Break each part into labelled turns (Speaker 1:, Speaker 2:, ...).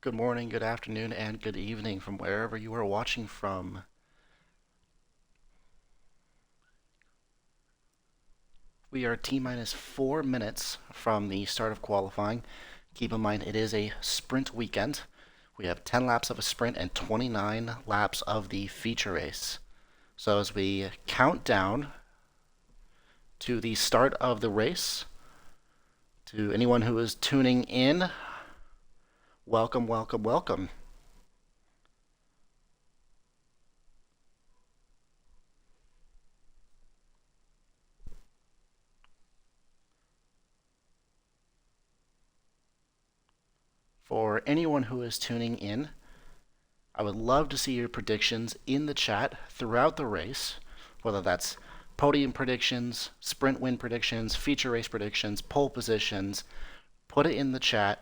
Speaker 1: Good morning, good afternoon, and good evening from wherever you are watching from. We are T minus 4 minutes from the start of qualifying. Keep in mind, it is a sprint weekend. We have 10 laps of a sprint and 29 laps of the feature race. So as we count down to the start of the race, to anyone who is tuning in, welcome, welcome, welcome. For anyone who is tuning in, I would love to see your predictions in the chat throughout the race, whether that's podium predictions, sprint win predictions, feature race predictions, pole positions. Put it in the chat.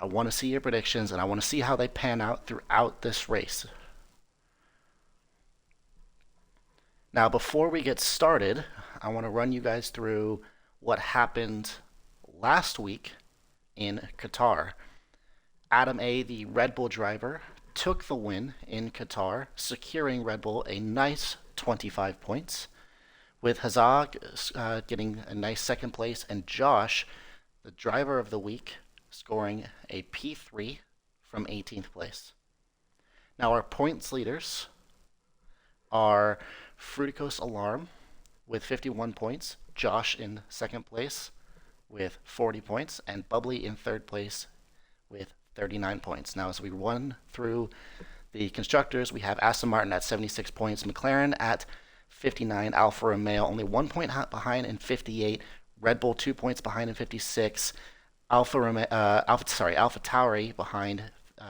Speaker 1: I want to see your predictions and I want to see how they pan out throughout this race. Now, before we get started, I want to run you guys through what happened last week in Qatar. Adam A., the Red Bull driver, took the win in Qatar, securing Red Bull a nice 25 points, with Hazard getting a nice second place, and Josh, the driver of the week, scoring a P3 from 18th place. Now, our points leaders are Fruticos Alarm with 51 points, Josh in second place with 40 points, and Bubbly in third place with 39 points. Now, as we run through the constructors, we have Aston Martin at 76 points, McLaren at 59, Alfa Romeo only 1 point behind in 58, Red Bull 2 points behind in 56, Alpha Tauri behind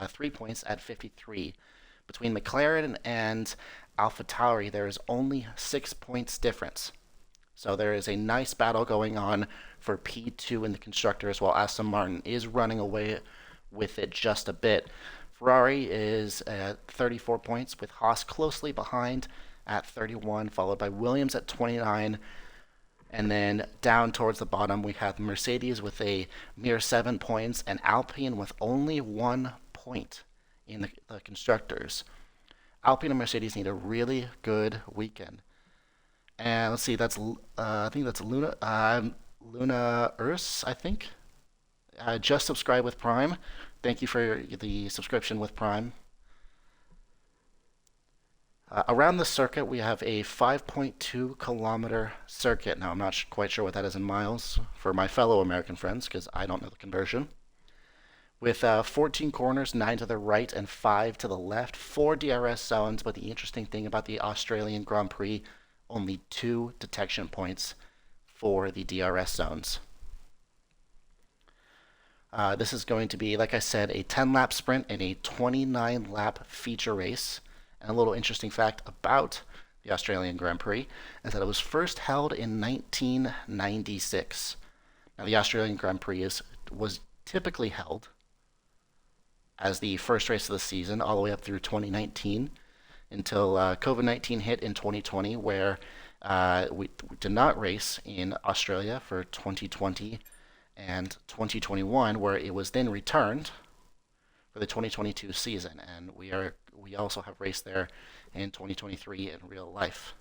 Speaker 1: 3 points at 53. Between McLaren and Alpha Tauri, there is only 6 points difference. So there is a nice battle going on for P2 in the constructors, while Aston Martin is running away with it just a bit. Ferrari is at 34 points, with Haas closely behind at 31, followed by Williams at 29. And then down towards the bottom, we have Mercedes with a mere 7 points, and Alpine with only 1 point in the constructors. Alpine and Mercedes need a really good weekend. And let's see, I think that's Luna Urs, I think. Just subscribe with Prime. Thank you for the subscription with Prime. Around the circuit, we have a 5.2 kilometer circuit. Now, I'm not quite sure what that is in miles for my fellow American friends because I don't know the conversion. With 14 corners, 9 to the right and 5 to the left, 4 DRS zones. But the interesting thing about the Australian Grand Prix, only 2 detection points for the DRS zones. This is going to be, like I said, a 10-lap sprint and a 29-lap feature race. And a little interesting fact about the Australian Grand Prix is that it was first held in 1996. Now, the Australian Grand Prix was typically held as the first race of the season all the way up through 2019 until COVID-19 hit in 2020, where we did not race in Australia for 2020 and 2021, where it was then returned for the 2022 season, and we also have raced there in 2023 in real life.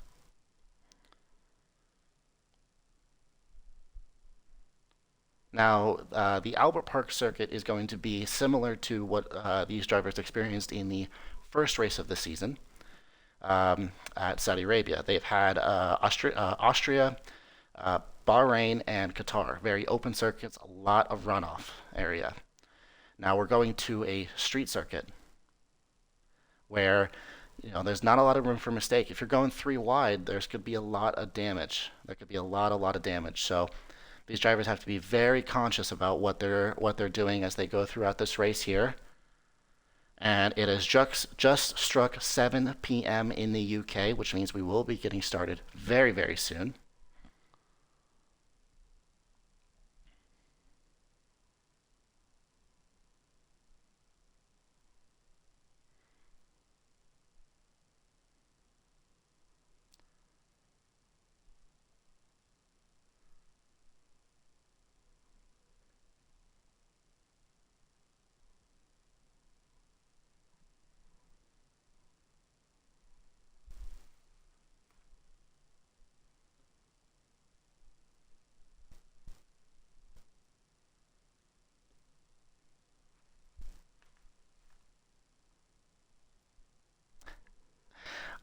Speaker 1: Now, the Albert Park circuit is going to be similar to what these drivers experienced in the first race of the season at Saudi Arabia. They've had Austria, Bahrain, and Qatar. Very open circuits, a lot of runoff area. Now we're going to a street circuit where there's not a lot of room for mistake. If you're going 3 wide, there could be a lot of damage. There could be a lot of damage. So these drivers have to be very conscious about what they're doing as they go throughout this race here. And it has just struck 7 p.m. in the UK, which means we will be getting started very, very soon.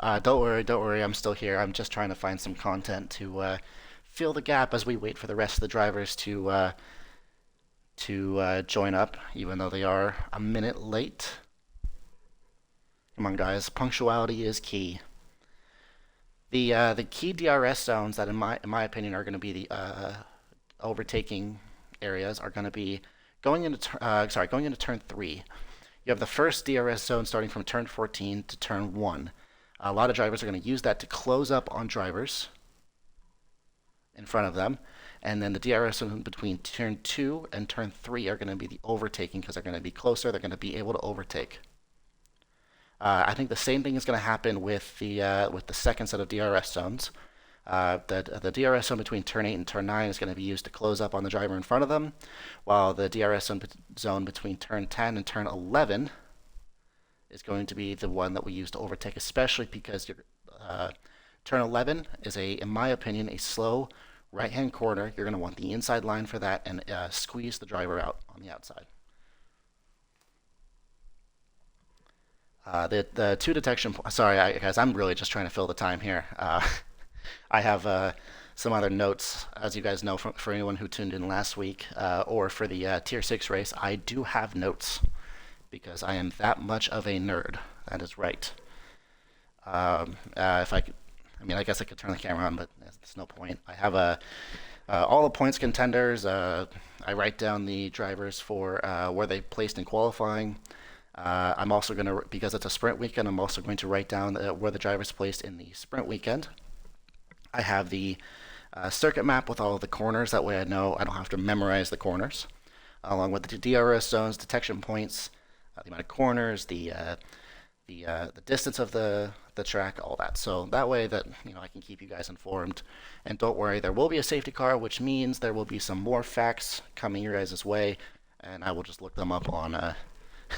Speaker 1: Don't worry. I'm still here. I'm just trying to find some content to fill the gap as we wait for the rest of the drivers to join up, even though they are a minute late. Come on, guys. Punctuality is key. The key DRS zones that, in my opinion, are going to be the overtaking areas are going to be going into turn 3. You have the first DRS zone starting from turn 14 to turn 1. A lot of drivers are going to use that to close up on drivers in front of them. And then the DRS zone between turn 2 and turn 3 are going to be the overtaking because they're going to be closer. They're going to be able to overtake. I think the same thing is going to happen with the second set of DRS zones. The DRS zone between turn 8 and turn 9 is going to be used to close up on the driver in front of them, while the DRS zone between turn 10 and turn 11 is going to be the one that we use to overtake, especially because turn 11 is, in my opinion, a slow right-hand corner. You're going to want the inside line for that and squeeze the driver out on the outside. The two detection. Sorry, guys, I'm really just trying to fill the time here. I have some other notes, as you guys know, for anyone who tuned in last week, or for the Tier 6 race. I do have notes because I am that much of a nerd. That is right. If I could, I guess I could turn the camera on, but there's no point. I have all the points contenders. I write down the drivers for where they placed in qualifying. I'm also going to, because it's a sprint weekend, I'm also going to write down where the drivers placed in the sprint weekend. I have the circuit map with all of the corners. That way I know I don't have to memorize the corners, along with the DRS zones, detection points, the amount of corners, the distance of the track, all that. So that way that I can keep you guys informed. And don't worry, there will be a safety car, which means there will be some more facts coming your guys' way, and I will just look them up on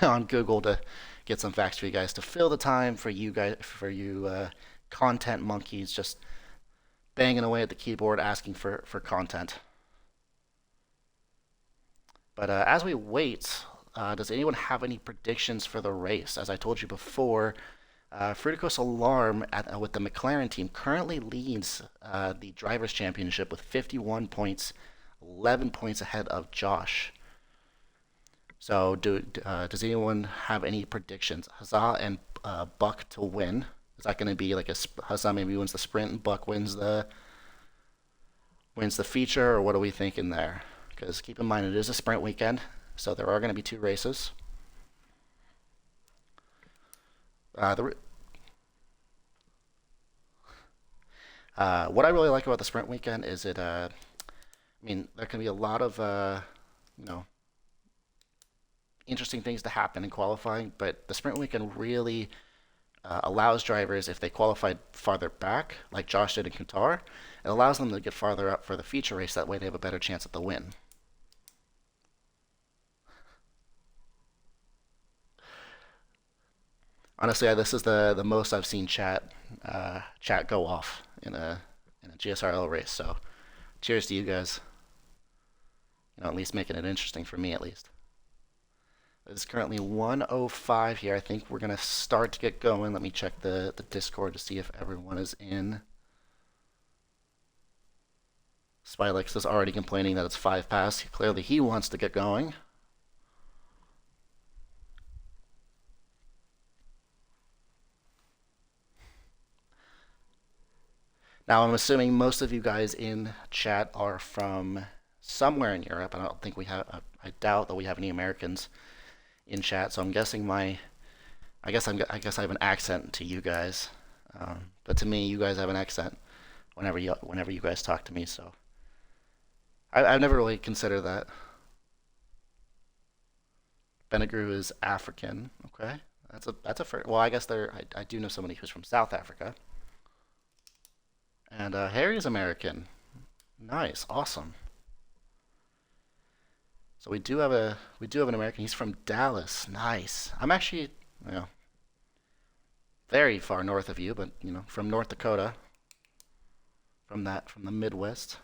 Speaker 1: on Google to get some facts for you guys to fill the time for you content monkeys just banging away at the keyboard asking for content. But as we wait, does anyone have any predictions for the race? As I told you before, Fruticos Alarm with the McLaren team currently leads the Drivers' Championship with 51 points, 11 points ahead of Josh. So does anyone have any predictions? Huzzah and Buck to win. Is that going to be like Huzzah maybe wins the sprint and Buck wins the feature, or what are we thinking there? Because keep in mind it is a sprint weekend, so there are going to be 2 races. What I really like about the sprint weekend is there can be a lot of interesting things to happen in qualifying, but the sprint weekend really allows drivers, if they qualified farther back, like Josh did in Qatar, it allows them to get farther up for the feature race. That way they have a better chance at the win. Honestly, this is the most I've seen chat go off in a GSRL race. So, cheers to you guys. At least making it interesting for me, at least. It's currently 1:05 here. I think we're going to start to get going. Let me check the Discord to see if everyone is in. Spylix is already complaining that it's 5 past. Clearly he wants to get going. Now I'm assuming most of you guys in chat are from somewhere in Europe. I don't think we have, I doubt that we have any Americans in chat, so I'm guessing I guess I have an accent to you guys, but to me, you guys have an accent whenever you guys talk to me. So I've never really considered that. Benegru is African. Okay, that's a first. Well, I guess I do know somebody who's from South Africa, and Harry's American. Nice, awesome. So we do have an American. He's from Dallas. Nice. I'm actually, very far north of you, but from North Dakota, from the Midwest.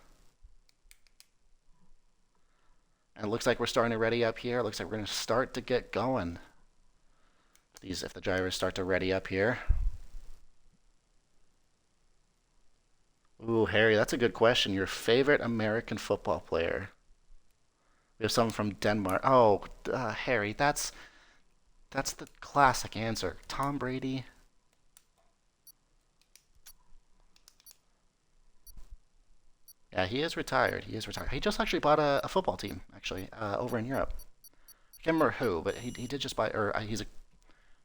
Speaker 1: And it looks like we're starting to ready up here. It looks like we're going to start to get going. If the drivers start to ready up here. Ooh, Harry, that's a good question. Your favorite American football player? We have someone from Denmark. Oh, Harry, that's the classic answer. Tom Brady. Yeah, he is retired. He is retired. He just actually bought a football team, actually, over in Europe. I can't remember who, but he did just buy, or he's a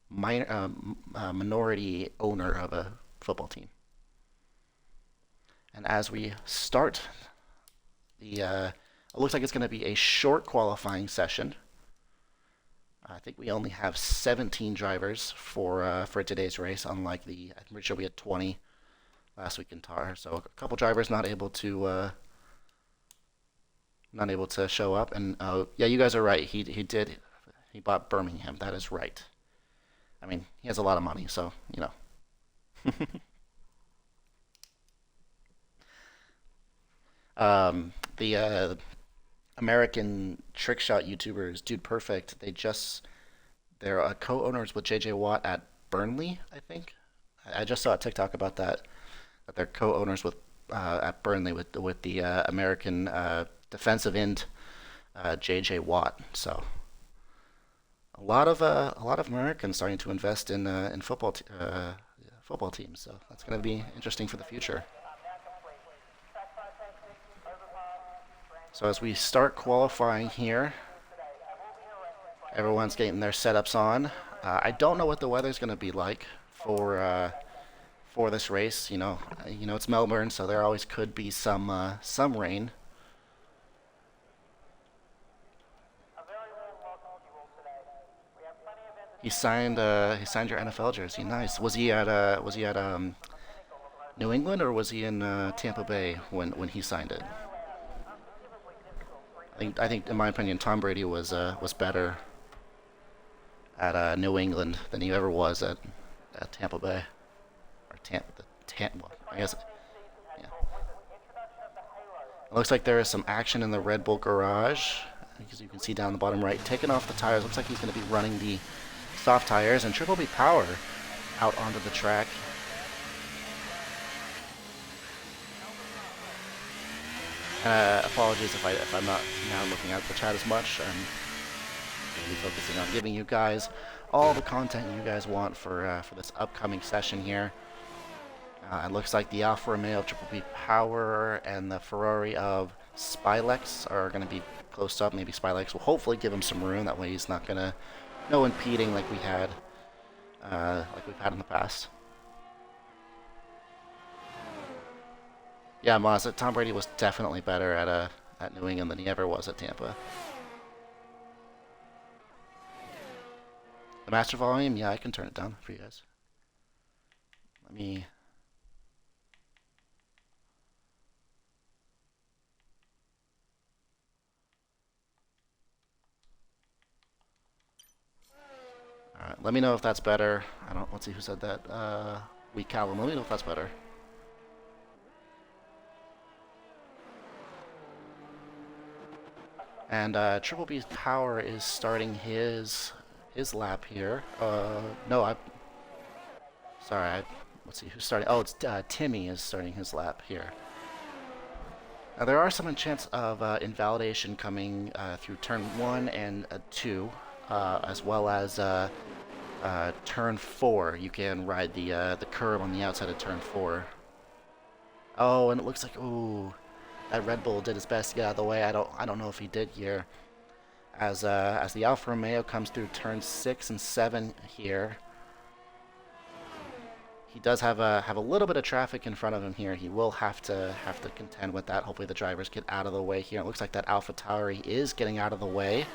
Speaker 1: minority owner of a football team. And as we start it looks like it's going to be a short qualifying session. I think we only have 17 drivers for today's race, unlike I'm pretty sure we had 20 last week in Tar. So a couple drivers not able to show up. And yeah, you guys are right. He bought Birmingham. That is right. I mean, he has a lot of money, so you know. The American trick shot YouTubers, Dude Perfect, they're co-owners with JJ Watt at Burnley, I think. I just saw a TikTok about that they're co-owners with at Burnley with the American defensive end JJ Watt. So a lot of Americans starting to invest in football teams. So that's going to be interesting for the future. So as we start qualifying here, everyone's getting their setups on. I don't know what the weather's going to be like for this race. It's Melbourne, so there always could be some rain. He signed your NFL jersey. Nice. Was he at New England or was he in Tampa Bay when he signed it? I think in my opinion Tom Brady was better at New England than he ever was at Tampa Bay or Tampa. I guess yeah. It looks like there is some action in the Red Bull garage, as you can see down the bottom right. Taking off the tires. Looks like he's going to be running the soft tires and Triple B Power out onto the track. Apologies if I'm not now looking at the chat as much. I'm really focusing on giving you guys all the content you guys want for this upcoming session here. It looks like the Alfa Romeo Triple B Power and the Ferrari of Spilex are going to be close up. Maybe Spilex will hopefully give him some room. That way he's not going to no impeding like we've had in the past. Yeah, Maz, Tom Brady was definitely better at New England than he ever was at Tampa. The master volume, yeah, I can turn it down for you guys. Let me. All right, let me know if that's better. I don't. Let's see who said that. Weak Callum. Let me know if that's better. And Triple B's Power is starting his lap here. No, sorry. Let's see who's starting. Oh, it's Timmy is starting his lap here. Now there are some chance of invalidation coming through turn 1 and 2, as well as turn 4. You can ride the curb on the outside of turn 4. Oh, and it looks like that Red Bull did his best to get out of the way. I don't know if he did here. As the Alfa Romeo comes through turn 6 and 7 here, he does have a little bit of traffic in front of him here. He will have to contend with that. Hopefully the drivers get out of the way here. It looks like that Alpha Tauri is getting out of the way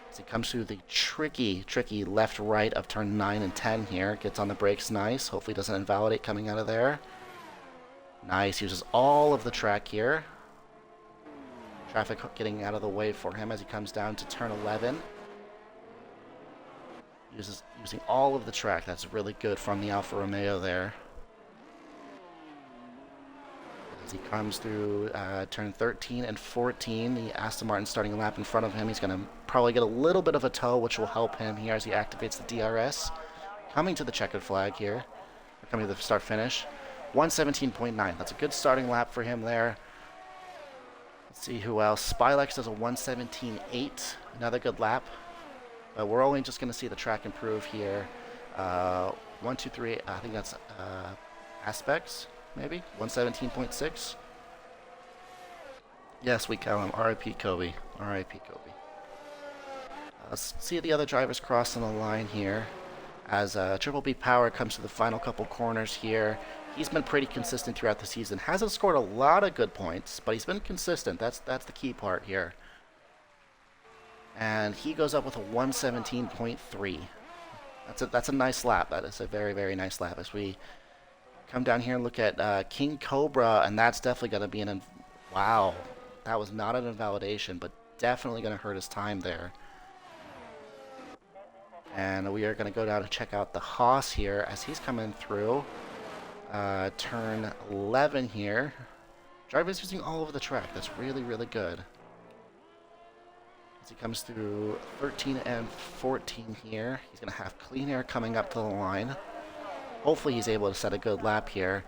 Speaker 1: as he comes through the tricky left right of turn 9 and 10 here. Gets on the brakes nice. Hopefully doesn't invalidate coming out of there. Nice. Uses all of the track here. Traffic getting out of the way for him as he comes down to turn 11. Using all of the track. That's really good from the Alfa Romeo there. As he comes through turn 13 and 14, the Aston Martin starting a lap in front of him. He's going to probably get a little bit of a tow, which will help him here as he activates the DRS. Coming to the checkered flag here. Coming to the start finish. 117.9. That's a good starting lap for him there. Let's see who else. Spylex does a 117.8. Another good lap. But we're only just going to see the track improve here. 1, 2, 3. I think that's Aspects, maybe 117.6. Yes, we count him. R.I.P. Kobe. R.I.P. Kobe. Let's see the other drivers crossing the line here. As Triple B Power comes to the final couple corners here. He's been pretty consistent throughout the season. Hasn't scored a lot of good points, but he's been consistent. That's the key part here. And he goes up with a 117.3. That's a nice lap. That is a very, very nice lap. As we come down here and look at King Cobra, and that's definitely going to be wow, that was not an invalidation, but definitely going to hurt his time there. And we are going to go down and check out the Haas here as he's coming through. Turn 11 here. Driver's using all over the track. That's really, really good. As he comes through 13 and 14 here, he's going to have clean air coming up to the line. Hopefully he's able to set a good lap here.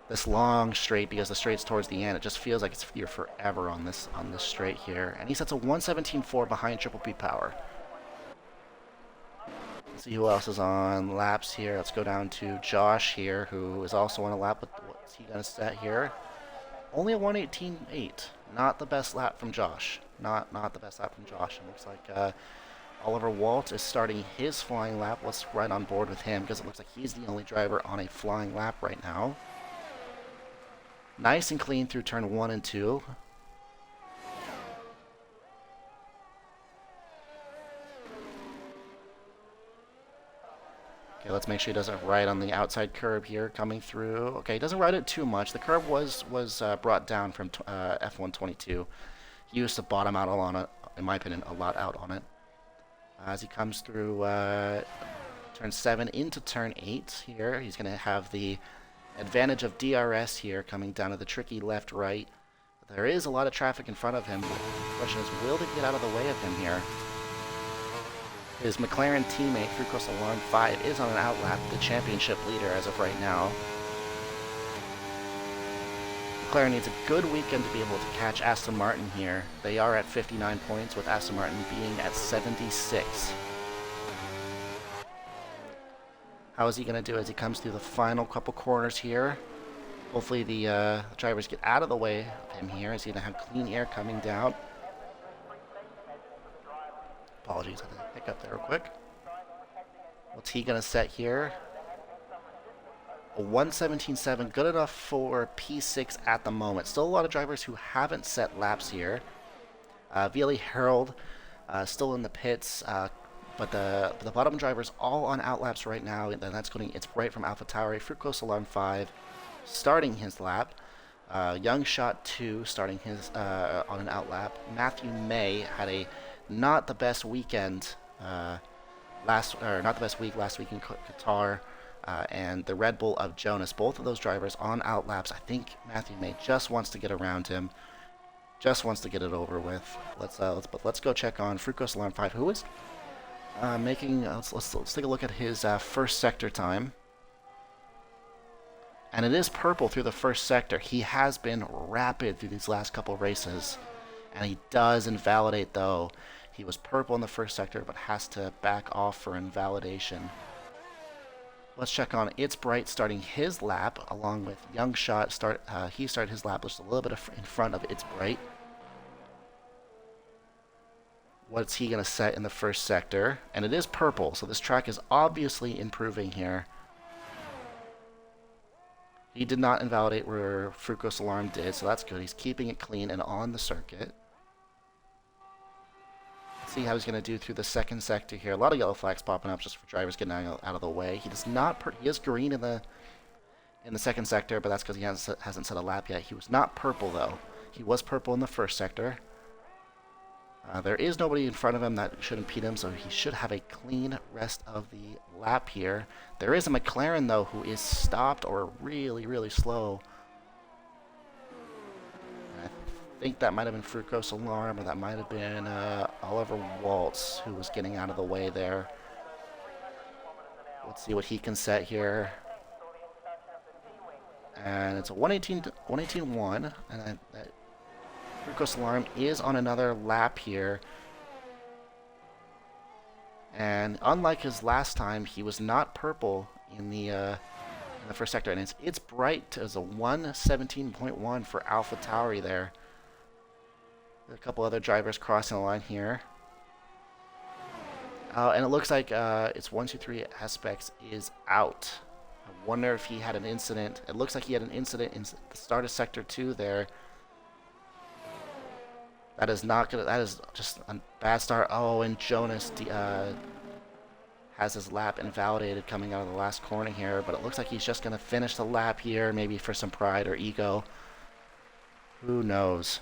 Speaker 1: This long straight, because the straight's towards the end, it just feels like it's you're forever on this straight here. And he sets a 117.4 behind Triple P Power. Let's see who else is on laps here. Let's go down to Josh here, who is also on a lap. What's he going to set here? Only a 118.8. Not the best lap from Josh. Not the best lap from Josh. It looks like Oliver Walt is starting his flying lap. Let's ride on board with him because it looks like he's the only driver on a flying lap right now. Nice and clean through turn 1 and 2. Okay, let's make sure he doesn't ride on the outside curb here coming through. Okay, he doesn't ride it too much. The curb was brought down from F122. He used to bottom out on it, in my opinion, a lot out on it. As he comes through turn 7 into turn 8 here, he's going to have the advantage of DRS here coming down to the tricky left-right. There is a lot of traffic in front of him. The question is, will they get out of the way of him here? His McLaren teammate, Free Course Alarm 5, is on an outlap, the championship leader as of right now. McLaren needs a good weekend to be able to catch Aston Martin here. They are at 59 points, with Aston Martin being at 76. How is he going to do as he comes through the final couple corners here? Hopefully the drivers get out of the way of him here, as he's going to have clean air coming down. Apologies, I had to pick up there real quick. What's he going to set here? A 117.7, good enough for P6 at the moment. Still a lot of drivers who haven't set laps here. VLE Harold still in the pits, but the bottom drivers all on outlaps right now. And that's going. It's right from AlphaTauri. Fructose Alarm 5 starting his lap. Young Shot 2 starting his on an outlap. Matthew May had a not the best weekend last week in Qatar. And the Red Bull of Jonas, both of those drivers on outlaps. I think Matthew May just wants to get around him, just wants to get it over with. Let's go check on Fructose Alarm 5, who is making. Let's take a look at his first sector time, and it is purple through the first sector. He has been rapid through these last couple races, and he does invalidate though. He was purple in the first sector, but has to back off for invalidation. Let's check on It's Bright starting his lap, along with Young Shot. He started his lap just a little bit in front of It's Bright. What's he going to set in the first sector? And it is purple, so this track is obviously improving here. He did not invalidate where Fructose Alarm did, so that's good. He's keeping it clean and on the circuit. See how he's going to do through the second sector here. A lot of yellow flags popping up just for drivers getting out of the way. He does not. He is green in the second sector, but that's because he hasn't set a lap yet. He was not purple though. He was purple in the first sector. There is nobody in front of him that should impede him, so he should have a clean rest of the lap here. There is a McLaren though who is stopped or really, really slow. I think that might have been Fructose Alarm, or that might have been Oliver Waltz who was getting out of the way there. Let's see what he can set here. And it's a 118.1, and that glucose alarm is on another lap here. And unlike his last time, he was not purple in the first sector, and it's bright as a 117.1 for Alpha Tauri there. A couple other drivers crossing the line here. And it looks like it's 123 aspects is out. I wonder if he had an incident. It looks like he had an incident in the start of Sector 2 there. That is not gonna. That is just a bad start. Oh, and Jonas has his lap invalidated coming out of the last corner here, but it looks like he's just gonna finish the lap here, maybe for some pride or ego. Who knows?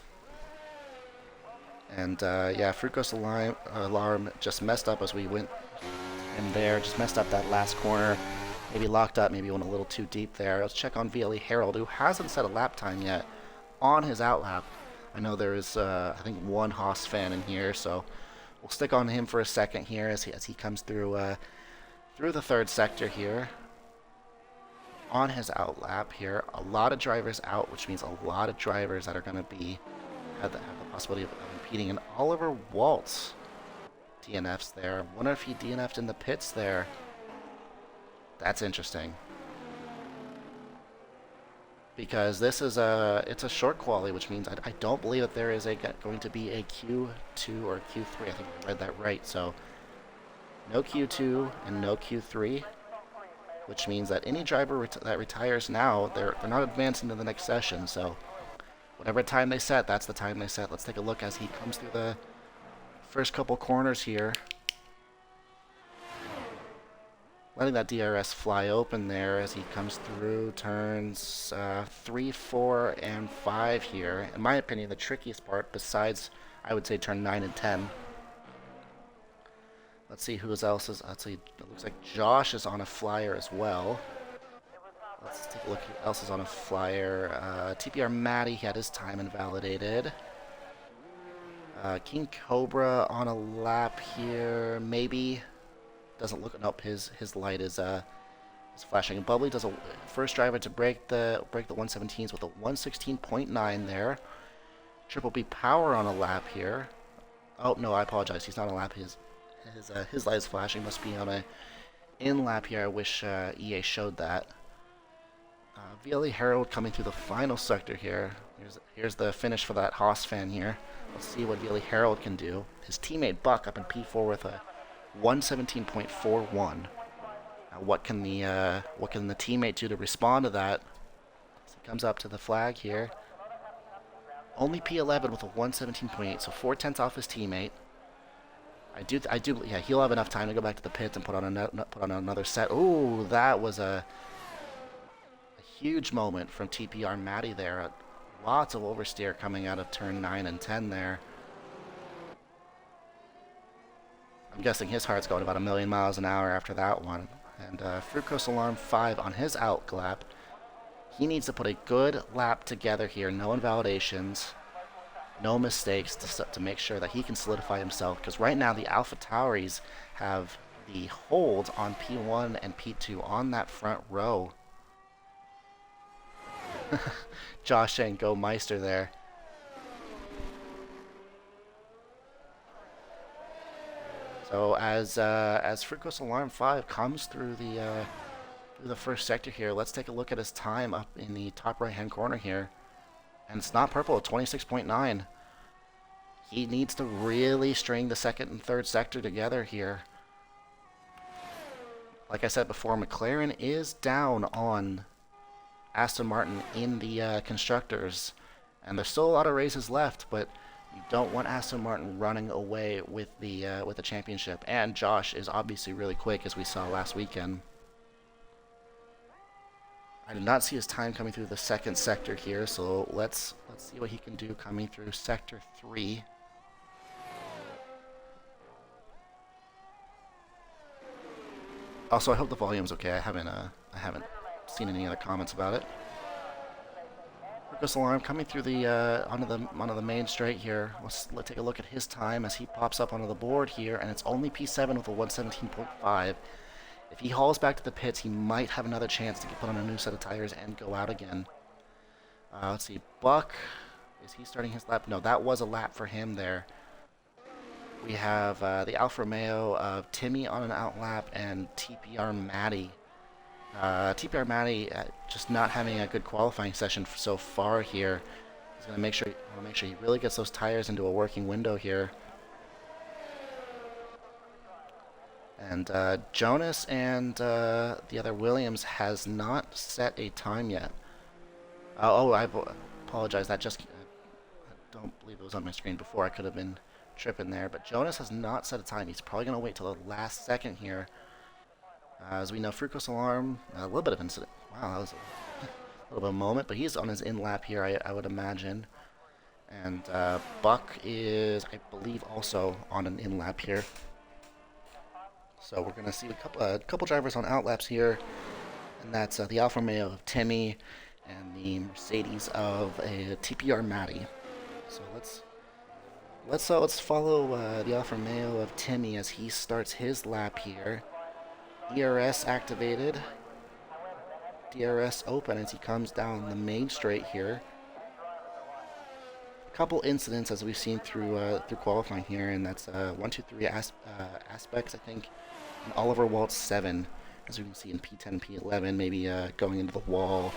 Speaker 1: And yeah, Fructose alarm just messed up as we went in there. Just messed up that last corner. Maybe locked up, maybe went a little too deep there. Let's check on VLE Harold, who hasn't set a lap time yet on his outlap. I know there is, I think, one Haas fan in here, so we'll stick on him for a second here as he comes through through the third sector here. On his outlap here, a lot of drivers out, which means a lot of drivers that are going to have the possibility of competing. And Oliver Waltz DNFs there. I wonder if he DNF'd in the pits there. That's interesting. Because this is it's a short quali, which means I don't believe that there is going to be a Q2 or Q3. I think I read that right. So no Q2 and no Q3, which means that any driver that retires now, they're not advancing to the next session. So whatever time they set, that's the time they set. Let's take a look as he comes through the first couple corners here. Letting that DRS fly open there as he comes through turns 3, 4, and 5 here. In my opinion, the trickiest part, besides, I would say, turn 9 and 10. Let's see who else is. Let's see. It looks like Josh is on a flyer as well. Let's take a look who else is on a flyer. TPR Matty, he had his time invalidated. King Cobra on a lap here, maybe. Doesn't look. Nope, his light is flashing. And Bubbly does a first driver to break the 117s with a 116.9 there. Triple B Power on a lap here. Oh no, I apologize. He's not on a lap. His light is flashing. Must be on a in lap here. I wish EA showed that. VLE Herald coming through the final sector here. Here's the finish for that Haas fan here. Let's see what VLE Herald can do. His teammate Buck up in P4 with a 117.41. What can the teammate do to respond to that? So he comes up to the flag here. Only P11 with a 117.8, so 4/10 off his teammate. Yeah, he'll have enough time to go back to the pits and put on another set. Ooh, that was a huge moment from TPR Matty there. Lots of oversteer coming out of turn 9 and 10 there. I'm guessing his heart's going about 1,000,000 miles an hour after that one. And Fructose Alarm 5 on his out lap. He needs to put a good lap together here. No invalidations, no mistakes to make sure that he can solidify himself. Because right now the Alpha Tauris have the hold on P1 and P2 on that front row. Josh and Go Meister there. So as Fructose Alarm 5 comes through the first sector here, let's take a look at his time up in the top right hand corner here. And it's not purple, 26.9. He needs to really string the second and third sector together here. Like I said before, McLaren is down on Aston Martin in the constructors, and there's still a lot of races left, but you don't want Aston Martin running away with the championship. And Josh is obviously really quick, as we saw last weekend. I did not see his time coming through the second sector here, so let's see what he can do coming through sector 3. Also, I hope the volume's okay. I haven't seen any other comments about it. Fructose Alarm coming through the onto the main straight here. Let's take a look at his time as he pops up onto the board here, and it's only P7 with a 117.5. If he hauls back to the pits, he might have another chance to put on a new set of tires and go out again. Let's see, Buck, is he starting his lap? No, that was a lap for him there. We have the Alfa Romeo of Timmy on an out lap and TPR Matty. TPR Matty just not having a good qualifying session so far here. He's going to make sure he really gets those tires into a working window here. And Jonas and the other Williams has not set a time yet. I apologize. I don't believe it was on my screen before. I could have been tripping there. But Jonas has not set a time. He's probably going to wait till the last second here. As we know, Fructose Alarm, a little bit of incident. Wow, that was a little bit of a moment. But he's on his in lap here, I would imagine. And Buck is, I believe, also on an in lap here. So we're going to see a couple drivers on out laps here. And that's the Alfa Romeo of Timmy and the Mercedes of TPR Matty. So let's follow the Alfa Romeo of Timmy as he starts his lap here. DRS activated. DRS open as he comes down the main straight here. A couple incidents as we've seen through qualifying here, and that's 1, 2, 3 aspects, I think, and Oliver Waltz 7, as we can see in P10 and P11, maybe going into the wall,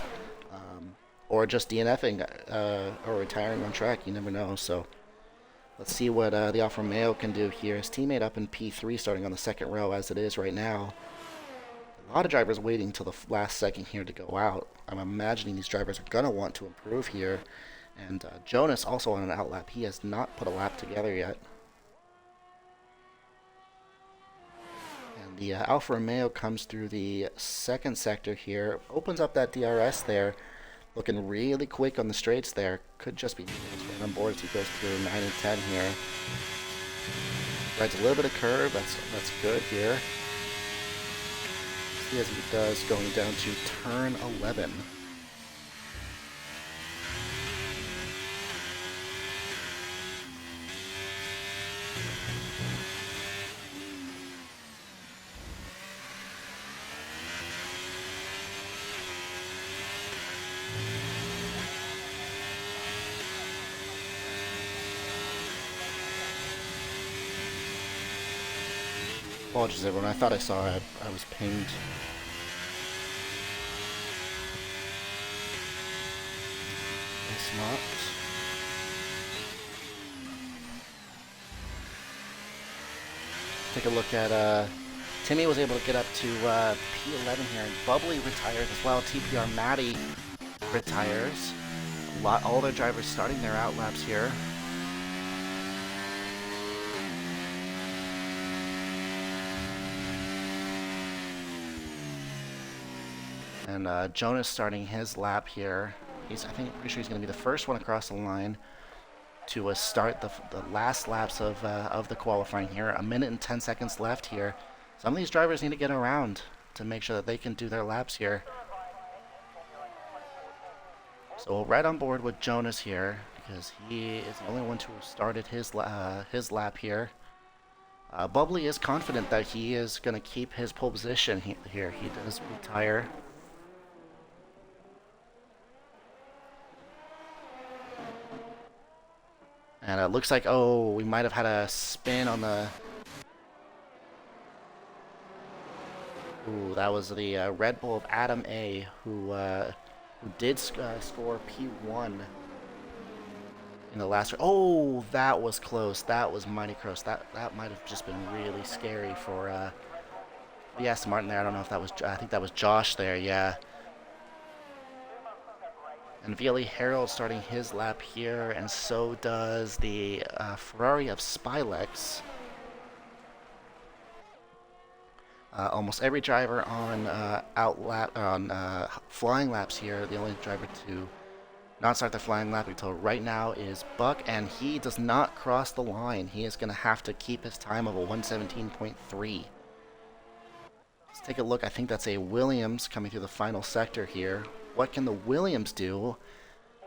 Speaker 1: or just DNFing or retiring on track. You never know. So let's see what the Alfa Romeo can do here. His teammate up in P3 starting on the second row as it is right now. A lot of drivers waiting till the last second here to go out. I'm imagining these drivers are going to want to improve here. And Jonas also on an out lap. He has not put a lap together yet. And the Alfa Romeo comes through the second sector here. Opens up that DRS there. Looking really quick on the straights there. Could just be right on board as he goes through 9 and 10 here. Rides a little bit of curve. That's good here. See as he does going down to turn 11. Apologies everyone, I thought I saw it. I was pinged. Smart. Take a look at Timmy was able to get up to P11 here, and Bubbly retired as well. TPR Matty retires. All their drivers starting their out laps here. And Jonas starting his lap here. I think pretty sure he's going to be the first one across the line to start the last laps of the qualifying here. 1 minute and 10 seconds left here. Some of these drivers need to get around to make sure that they can do their laps here. So right on board with Jonas here because he is the only one to have started his lap here. Bubbly is confident that he is going to keep his pole position here. He does retire. And it looks like, oh, we might have had a spin on the... Ooh, that was the Red Bull of Adam A, who did score P1 in the last... Oh, that was close. That was mighty close. That might have just been really scary for the Aston Martin there. I don't know if that was... I think that was Josh there, yeah. And Violi Harold starting his lap here, and so does the Ferrari of Spilex. Almost every driver on flying laps here. The only driver to not start the flying lap until right now is Buck, and he does not cross the line. He is going to have to keep his time of a 117.3. Let's take a look. I think that's a Williams coming through the final sector here. What can the Williams do?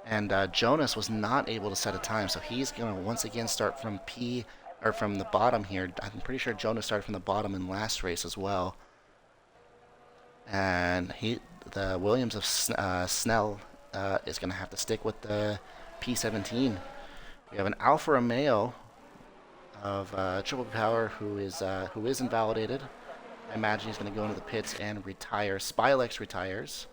Speaker 1: And Jonas was not able to set a time, so he's going to once again start from from the bottom here. I'm pretty sure Jonas started from the bottom in last race as well. And the Williams of Snell is going to have to stick with the P17. We have an Alfa Romeo of triple power who is invalidated. I imagine he's going to go into the pits and retire. Spilex retires.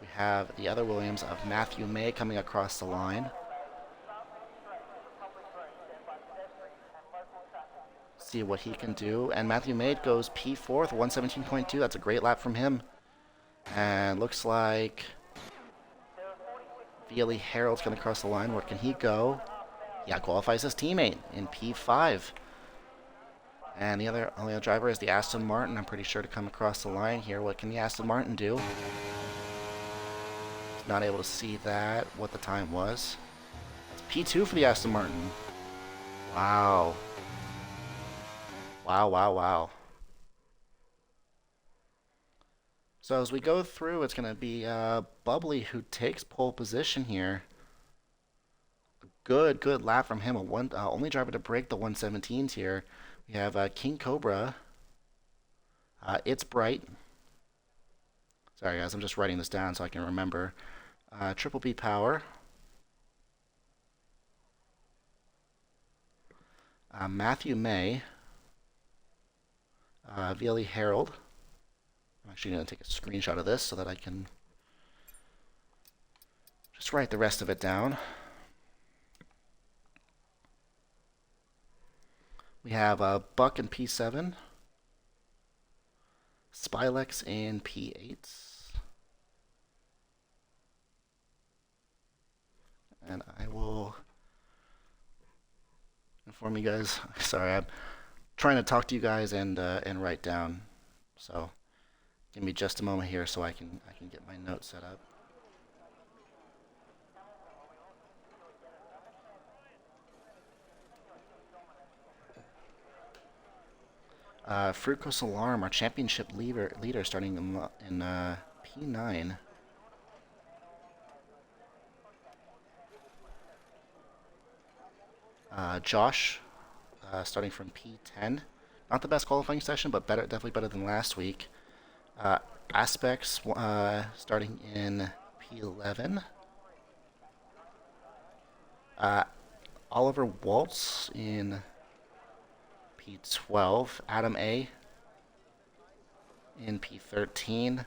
Speaker 1: We have the other Williams of Matthew May coming across the line. See what he can do. And Matthew May goes P4th, 117.2. That's a great lap from him. And looks like Vieli Harold's going to cross the line. Where can he go? Yeah, qualifies his teammate in P5. And the only other driver is the Aston Martin, I'm pretty sure, to come across the line here. What can the Aston Martin do? Not able to see that, what the time was. It's P2 for the Aston Martin. Wow. Wow, wow, wow. So as we go through, it's going to be Bubbly who takes pole position here. Good lap from him. Only driver to break the 117s here. We have King Cobra. It's Bright. Sorry, guys, I'm just writing this down so I can remember. Triple B Power. Matthew May. Vieli Harold. I'm actually going to take a screenshot of this so that I can just write the rest of it down. We have Buck in P7. Spilex in P8. And I will inform you guys. Sorry, I'm trying to talk to you guys and write down. So give me just a moment here so I can get my notes set up. Fructose Alarm, our championship leader starting in P9. Josh, starting from P10. Not the best qualifying session, but definitely better than last week. Aspects, starting in P11. Oliver Waltz in P12. Adam A in P13.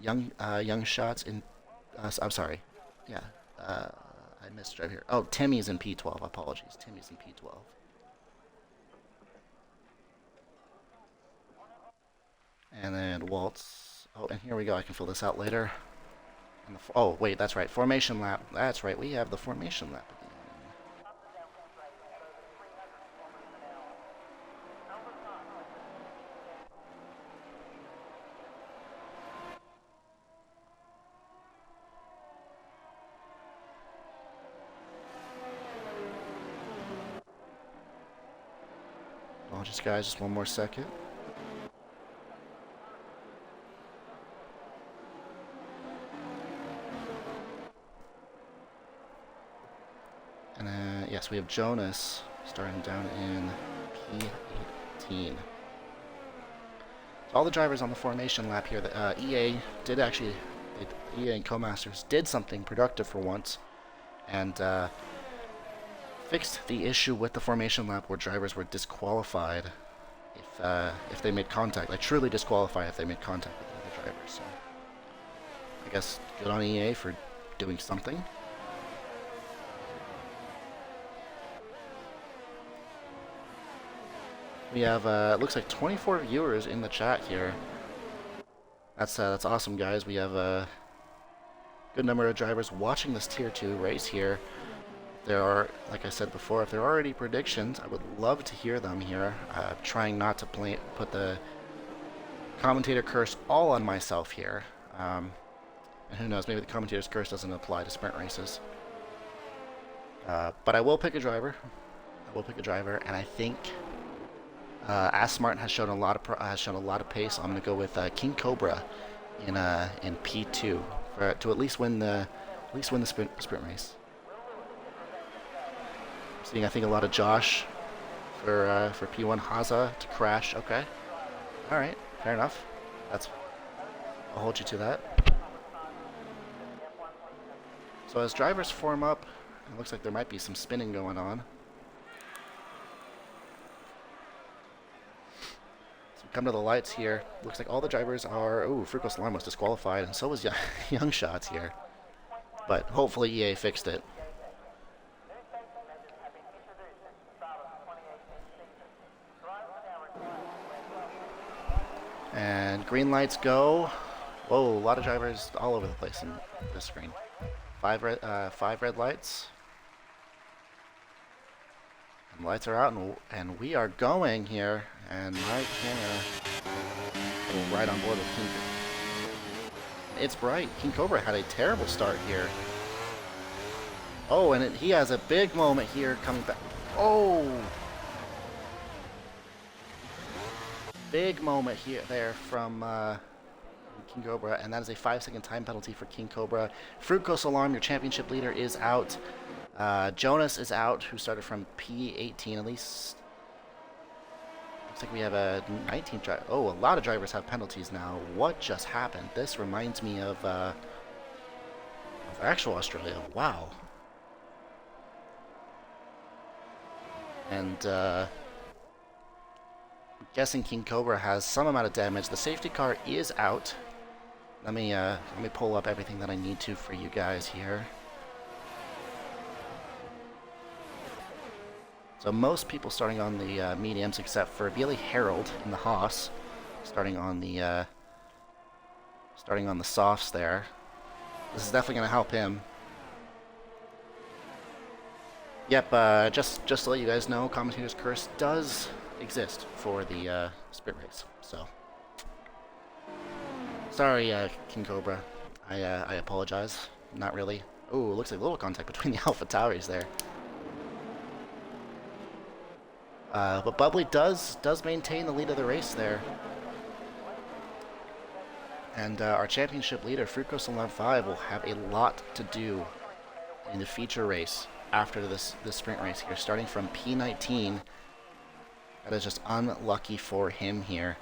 Speaker 1: Young Shots in. I'm sorry. Yeah. I missed drive here. Oh, Timmy's in P12. Apologies. Timmy's in P12. And then Waltz. Oh, and here we go. I can fill this out later. And oh, wait, that's right. Formation lap. That's right. We have the formation lap again. Oh, just one more second. And then, yes, we have Jonas starting down in P18. So all the drivers on the formation lap here, the EA did actually, EA and Co-Masters did something productive for once, and fixed the issue with the formation lap where drivers were disqualified if they made contact, like truly disqualified if they made contact with the other drivers. So I guess good on EA for doing something. We have it looks like 24 viewers in the chat here. That's awesome, guys. We have a good number of drivers watching this Tier 2 race here. There are, like I said before, if there are any predictions, I would love to hear them here. Trying not to put the commentator curse all on myself here. And who knows, maybe the commentator's curse doesn't apply to sprint races. But I will pick a driver. And I think Aston Martin has shown a lot of pace. So I'm going to go with King Cobra in P2 to at least win the sprint race. Seeing, I think, a lot of Josh for P1 Haza to crash. Okay. All right. Fair enough. That's, I'll hold you to that. So as drivers form up, it looks like there might be some spinning going on. So we come to the lights here. Looks like all the drivers are... Ooh, Frucos Alarm was disqualified, and so was Young Shots here. But hopefully EA fixed it. And green lights go. Whoa, a lot of drivers all over the place in this screen. Five red lights. And lights are out, and we are going here. And my camera will right on board with King. It's right. King Cobra had a terrible start here. Oh, and he has a big moment here coming back. Oh! Big moment here there from King Cobra, and that is a 5-second time penalty for King Cobra. Frucos Alarm, your championship leader, is out. Jonas is out, who started from P18 at least. Looks like we have a 19 driver. Oh, a lot of drivers have penalties now. What just happened? This reminds me of actual Australia. Wow. And I'm guessing King Cobra has some amount of damage. The safety car is out. Let me pull up everything that I need to for you guys here. So most people starting on the mediums, except for Billy Harold in the Haas, starting on the softs there. This is definitely going to help him. Yep, just to let you guys know, Commentator's Curse does exist for the sprint race. So, sorry, King Cobra. I apologize. Not really. Oh, looks like a little contact between the Alpha Tauris there. But Bubbly does maintain the lead of the race there. And our championship leader, Frucos Alarm 5, will have a lot to do in the feature race after this sprint race here, starting from P19. That is just unlucky for him here.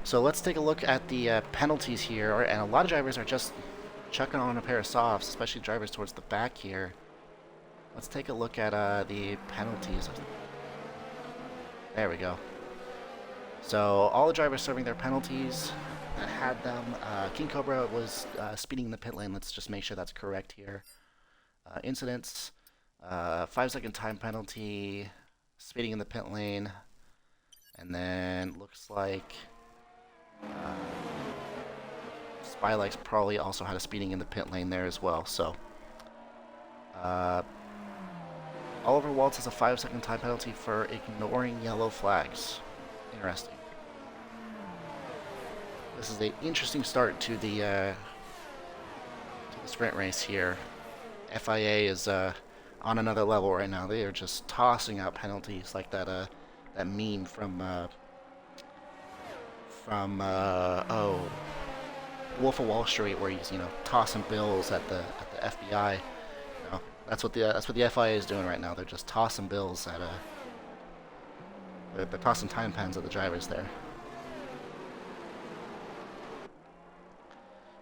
Speaker 1: So let's take a look at the penalties here, and a lot of drivers are just chucking on a pair of softs, especially drivers towards the back here. Let's take a look at the penalties. There we go. So all the drivers serving their penalties that had them. King Cobra was speeding in the pit lane. Let's just make sure that's correct here. Incidents, 5-second time penalty, speeding in the pit lane, and then looks like Spylex probably also had a speeding in the pit lane there as well. So Oliver Waltz has a 5-second time penalty for ignoring yellow flags. Interesting. This is an interesting start to the sprint race here. FIA is on another level right now. They are just tossing out penalties like that that meme from Wolf of Wall Street, where he's tossing bills at the FBI. That's what the FIA is doing right now. They're just tossing bills at they're tossing time pens at the drivers there.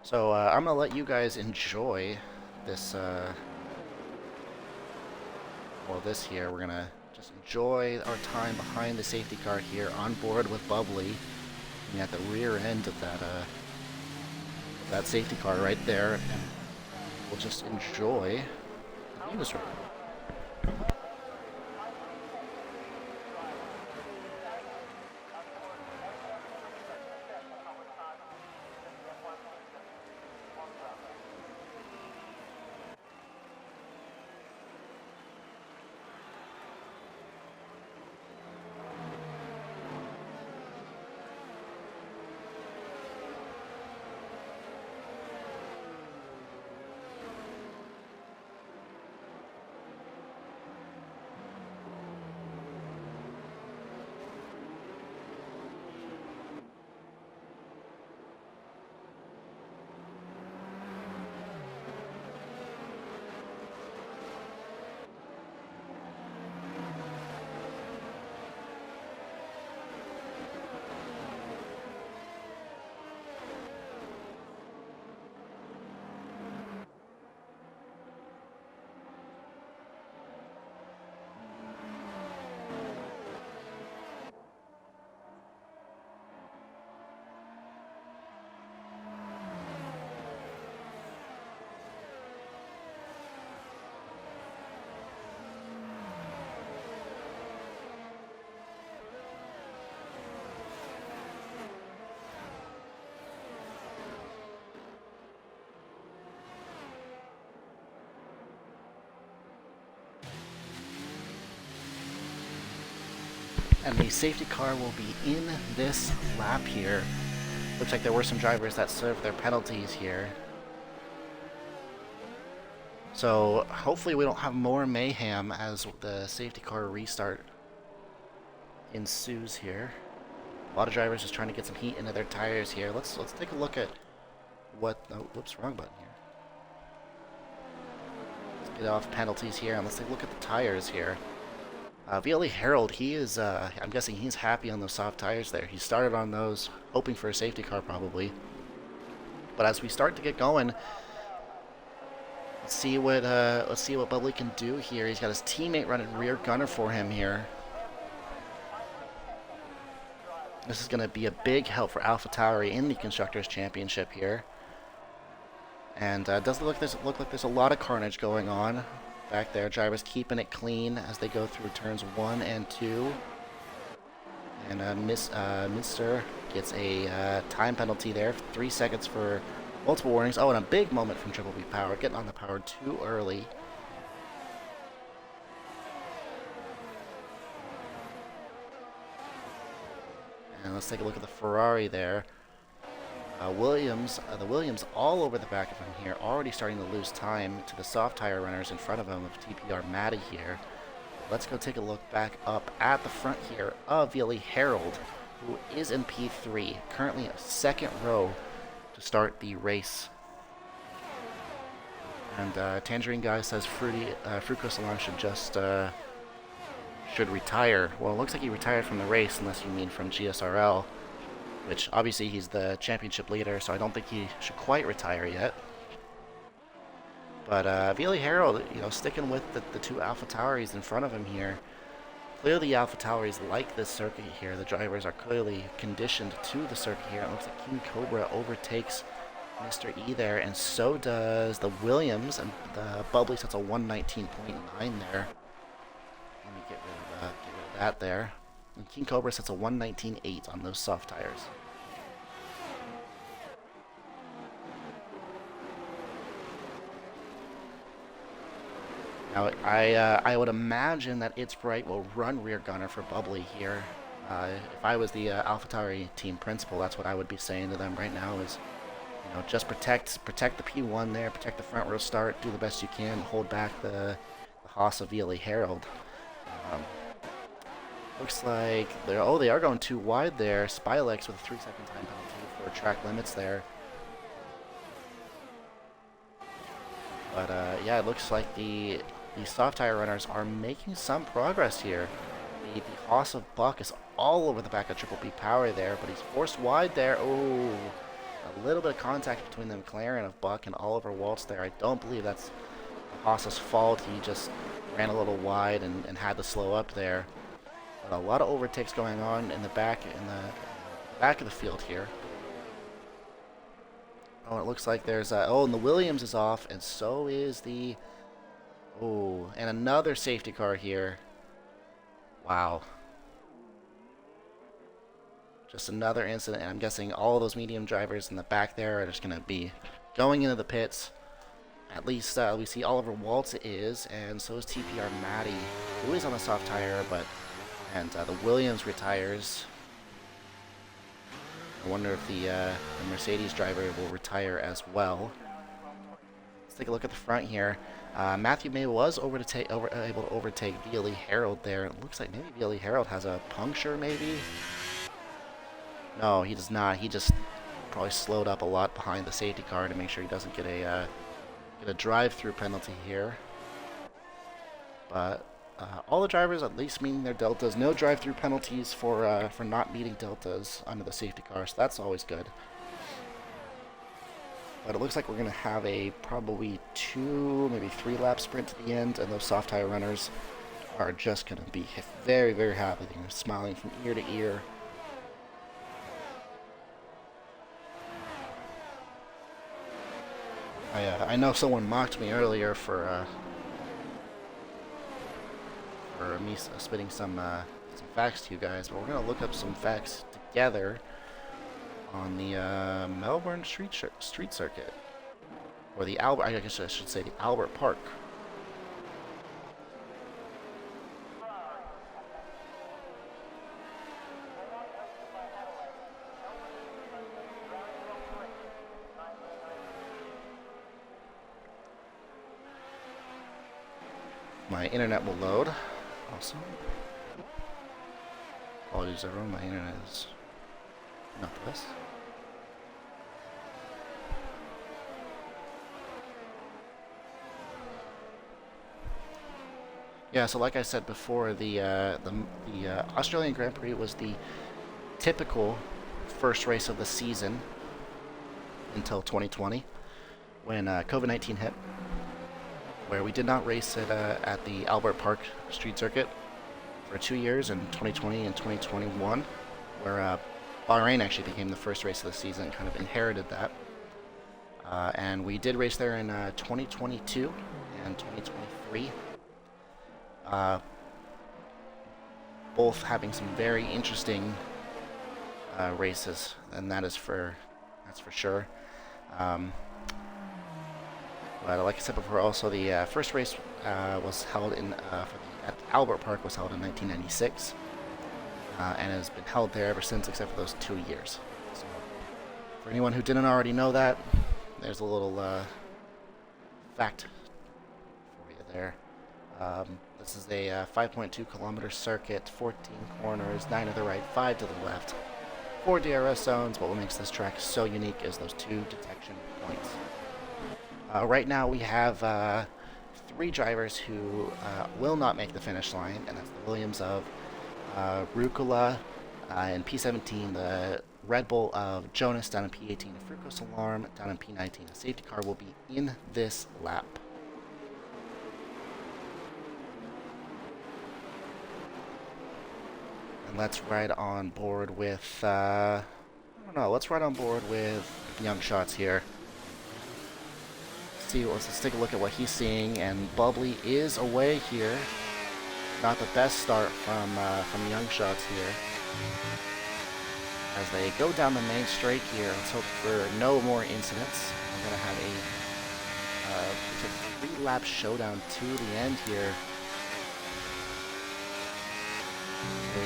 Speaker 1: So I'm gonna let you guys enjoy this. This here, we're gonna just enjoy our time behind the safety car here, on board with Bubbly, and at the rear end of that safety car right there, and we'll just enjoy the views right now. And the safety car will be in this lap here. Looks like there were some drivers that served their penalties here. So hopefully we don't have more mayhem as the safety car restart ensues here. A lot of drivers just trying to get some heat into their tires here. Let's take a look at what. Oh, whoops, wrong button here. Let's get off penalties here and let's take a look at the tires here. VLE Harold, he is, I'm guessing he's happy on those soft tires there. He started on those, hoping for a safety car probably. But as we start to get going, let's see what Bubbly can do here. He's got his teammate running rear gunner for him here. This is going to be a big help for AlphaTauri in the Constructors' Championship here. And it does look like there's a lot of carnage going on back there. Drivers keeping it clean as they go through turns 1 and 2. And Mr. gets a time penalty there, 3 seconds for multiple warnings. Oh, and a big moment from Triple B Power, getting on the power too early. And let's take a look at the Ferrari there. The Williams all over the back of him here, already starting to lose time to the soft tire runners in front of him of TPR Matty here. Let's go take a look back up at the front here of VLE Harold, who is in P3, currently a second row to start the race. And Tangerine Guy says Fruco Salon should retire. Well, it looks like he retired from the race, unless you mean from GSRL. Which, obviously, he's the championship leader, so I don't think he should quite retire yet. But VLE Harold, sticking with the two AlphaTauris in front of him here. Clearly, AlphaTauris like this circuit here. The drivers are clearly conditioned to the circuit here. It looks like King Cobra overtakes Mr. E there, and so does the Williams, and the Bubbly sets a 119.9 there. Let me get rid of that there. And King Cobra sets a 119.8 on those soft tires. Now, I would imagine that It's Bright will run rear gunner for Bubbly here. If I was the AlphaTauri team principal, that's what I would be saying to them right now is, just protect the P1 there, protect the front row start, do the best you can, hold back the Haas of VLE Harold. Looks like they are going too wide there. Spilex with a 3-second time penalty for track limits there. But yeah, it looks like the soft tire runners are making some progress here. The Haas of Buck is all over the back of Triple B Power there, but he's forced wide there. Oh, a little bit of contact between the McLaren of Buck and Oliver Waltz there. I don't believe that's the Haas's fault. He just ran a little wide and had to slow up there. But a lot of overtakes going on in the back of the field here. Oh, it looks like there's and the Williams is off, and so is the and another safety car here. Wow. Just another incident, and I'm guessing all those medium drivers in the back there are just going to be going into the pits. At least we see Oliver Waltz is, and so is TPR Matty, who is on a soft tire, and the Williams retires. I wonder if the Mercedes driver will retire as well. Let's take a look at the front here. Matthew May was able to overtake VLE Harold there. It looks like maybe VLE Harold has a puncture, maybe? No, he does not. He just probably slowed up a lot behind the safety car to make sure he doesn't get a drive-through penalty here. But all the drivers at least meeting their deltas. No drive-through penalties for not meeting deltas under the safety car, so that's always good. But it looks like we're going to have a probably 2, maybe 3 lap sprint to the end, and those soft tire runners are just going to be very, very happy. They're smiling from ear to ear. I know someone mocked me earlier for me spitting some facts to you guys, but we're going to look up some facts together on the Melbourne street circuit, or the Albert. I guess I should say the Albert Park. my internet will load. Also, apologies everyone, my internet is not the best. Yeah, so like I said before, the Australian Grand Prix was the typical first race of the season until 2020, when COVID-19 hit, where we did not race it at the Albert Park Street Circuit for 2 years in 2020 and 2021, where Bahrain actually became the first race of the season, kind of inherited that. And we did race there in 2022 and 2023. Both having some very interesting races, and that's for sure. But like I said before, also the first race was held at Albert Park was held in 1996, and has been held there ever since, except for those 2 years. So, for anyone who didn't already know that, there's a little fact for you there. This is a 5.2 kilometer circuit, 14 corners, 9 to the right, 5 to the left, 4 DRS zones. But what makes this track so unique is those 2 detection points. Right now we have 3 drivers who will not make the finish line, and that's the Williams of Rucola in P17, the Red Bull of Jonas down in P18, the Fructose Alarm down in P19. The safety car will be in this lap. And let's ride on board with, I don't know, let's ride on board with Young Shots here. Let's take a look at what he's seeing, and Bubbly is away here. Not the best start from Young Shots here. As they go down the main straight here, let's hope for no more incidents. We're going to have a 3-lap showdown to the end here.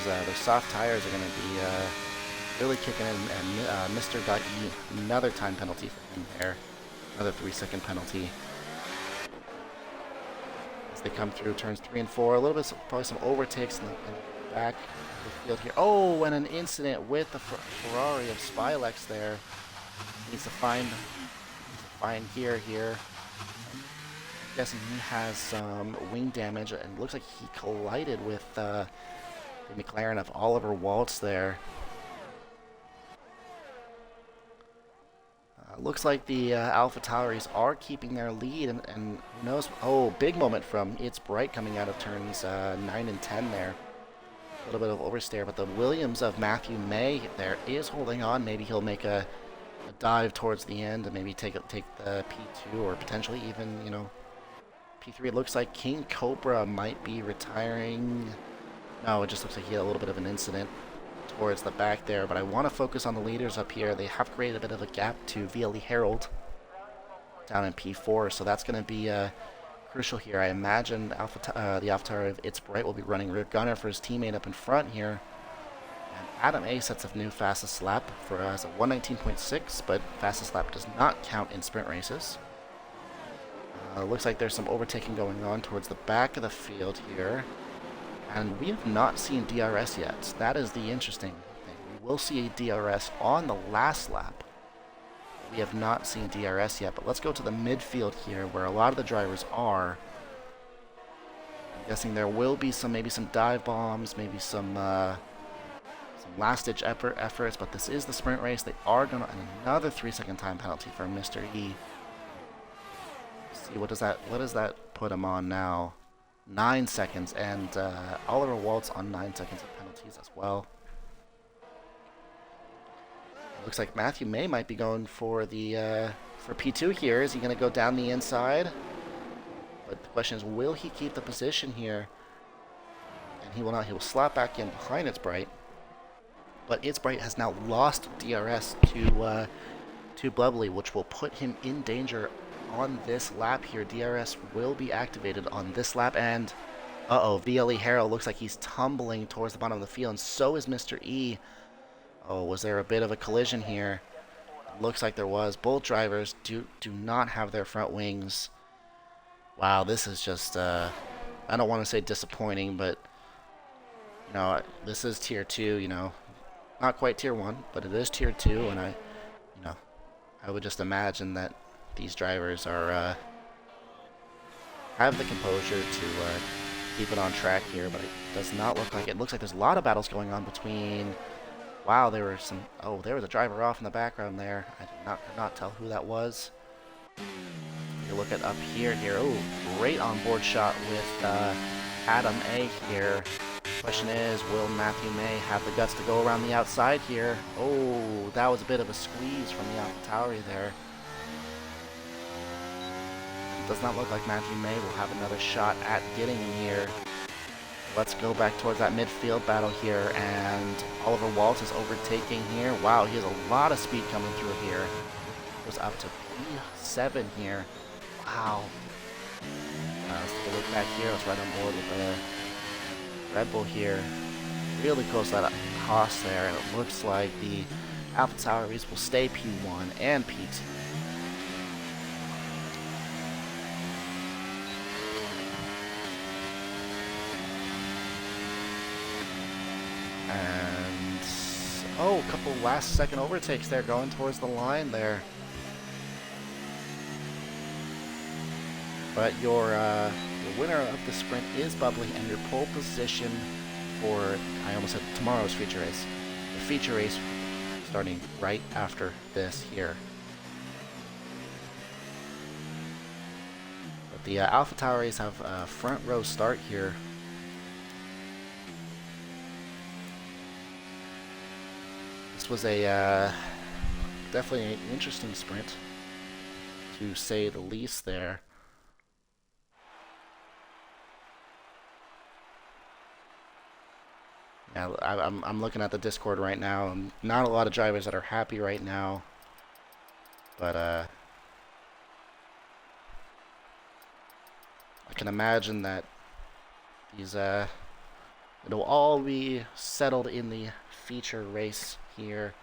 Speaker 1: Those soft tires are going to be really kicking in, and Mr. E, another time penalty for him there. Another 3-second penalty. As they come through turns 3 and 4, a little bit, probably some overtakes in the back of the field here. Oh, and an incident with the Ferrari of Spilex there. Needs to find here. I'm guessing he has some wing damage, and it looks like he collided with the McLaren of Oliver Waltz there. Looks like the Alpha Tauris are keeping their lead, and who knows? Oh, big moment from It's Bright coming out of turns 9 and 10 there. A little bit of oversteer, but the Williams of Matthew May there is holding on. Maybe he'll make a dive towards the end and maybe take the P2 or potentially even, P3. It looks like King Cobra might be retiring. No, it just looks like he had a little bit of an incident towards the back there, but I want to focus on the leaders up here. They have created a bit of a gap to VLE Herald down in P4, so that's going to be crucial here. I imagine the AlphaTauri of It's Bright will be running rear gunner for his teammate up in front here. And Adam A sets a new fastest lap for us at 119.6, but fastest lap does not count in sprint races. Looks like there's some overtaking going on towards the back of the field here. And we have not seen DRS yet. That is the interesting thing. We will see a DRS on the last lap. We have not seen DRS yet, but let's go to the midfield here where a lot of the drivers are. I'm guessing there will be maybe some dive bombs, maybe some last-ditch efforts, but this is the sprint race. They are going to another 3-second time penalty for Mr. E. Let's see, what does that put him on now? 9 seconds, and Oliver Waltz on 9 seconds of penalties as well. Looks like Matthew May might be going for P2 here. Is he going to go down the inside? But the question is, will he keep the position here? And he will not. He will slap back in behind It's Bright. But It's Bright has now lost DRS to Bubbly, which will put him in danger on this lap here. DRS will be activated on this lap, and VLE Harrell looks like he's tumbling towards the bottom of the field, and so is Mr. E. Oh, was there a bit of a collision here? Looks like there was. Both drivers do not have their front wings. Wow, this is just I don't want to say disappointing, but this is tier two. Not quite tier one, but it is tier two, and you know, I would just imagine that these drivers are have the composure to keep it on track here, but it does not look like it. It looks like there's a lot of battles going on between. Wow, there were some. Oh, there was a driver off in the background there. I could not tell who that was. You look at up here. Oh, great onboard shot with Adam A here. Question is, will Matthew May have the guts to go around the outside here? Oh, that was a bit of a squeeze from the AlphaTauri there. It does not look like Matthew May will have another shot at getting him here. Let's go back towards that midfield battle here, and Oliver Waltz is overtaking here. Wow, he has a lot of speed coming through here. Goes up to P7 here. Wow. Let's take a look back here. Let's right on board with the Red Bull here. Really close to that Haas there, and it looks like the AlphaTauris will stay P1 and P2. And oh, a couple last second overtakes there going towards the line there. But your winner of the sprint is Bubbly, and your pole position for, I almost said tomorrow's feature race. The feature race starting right after this here. But the AlphaTauris have a front row start here. This was a definitely an interesting sprint, to say the least there. Yeah, I'm looking at the Discord right now, and not a lot of drivers that are happy right now. But I can imagine that these it'll all be settled in the feature race here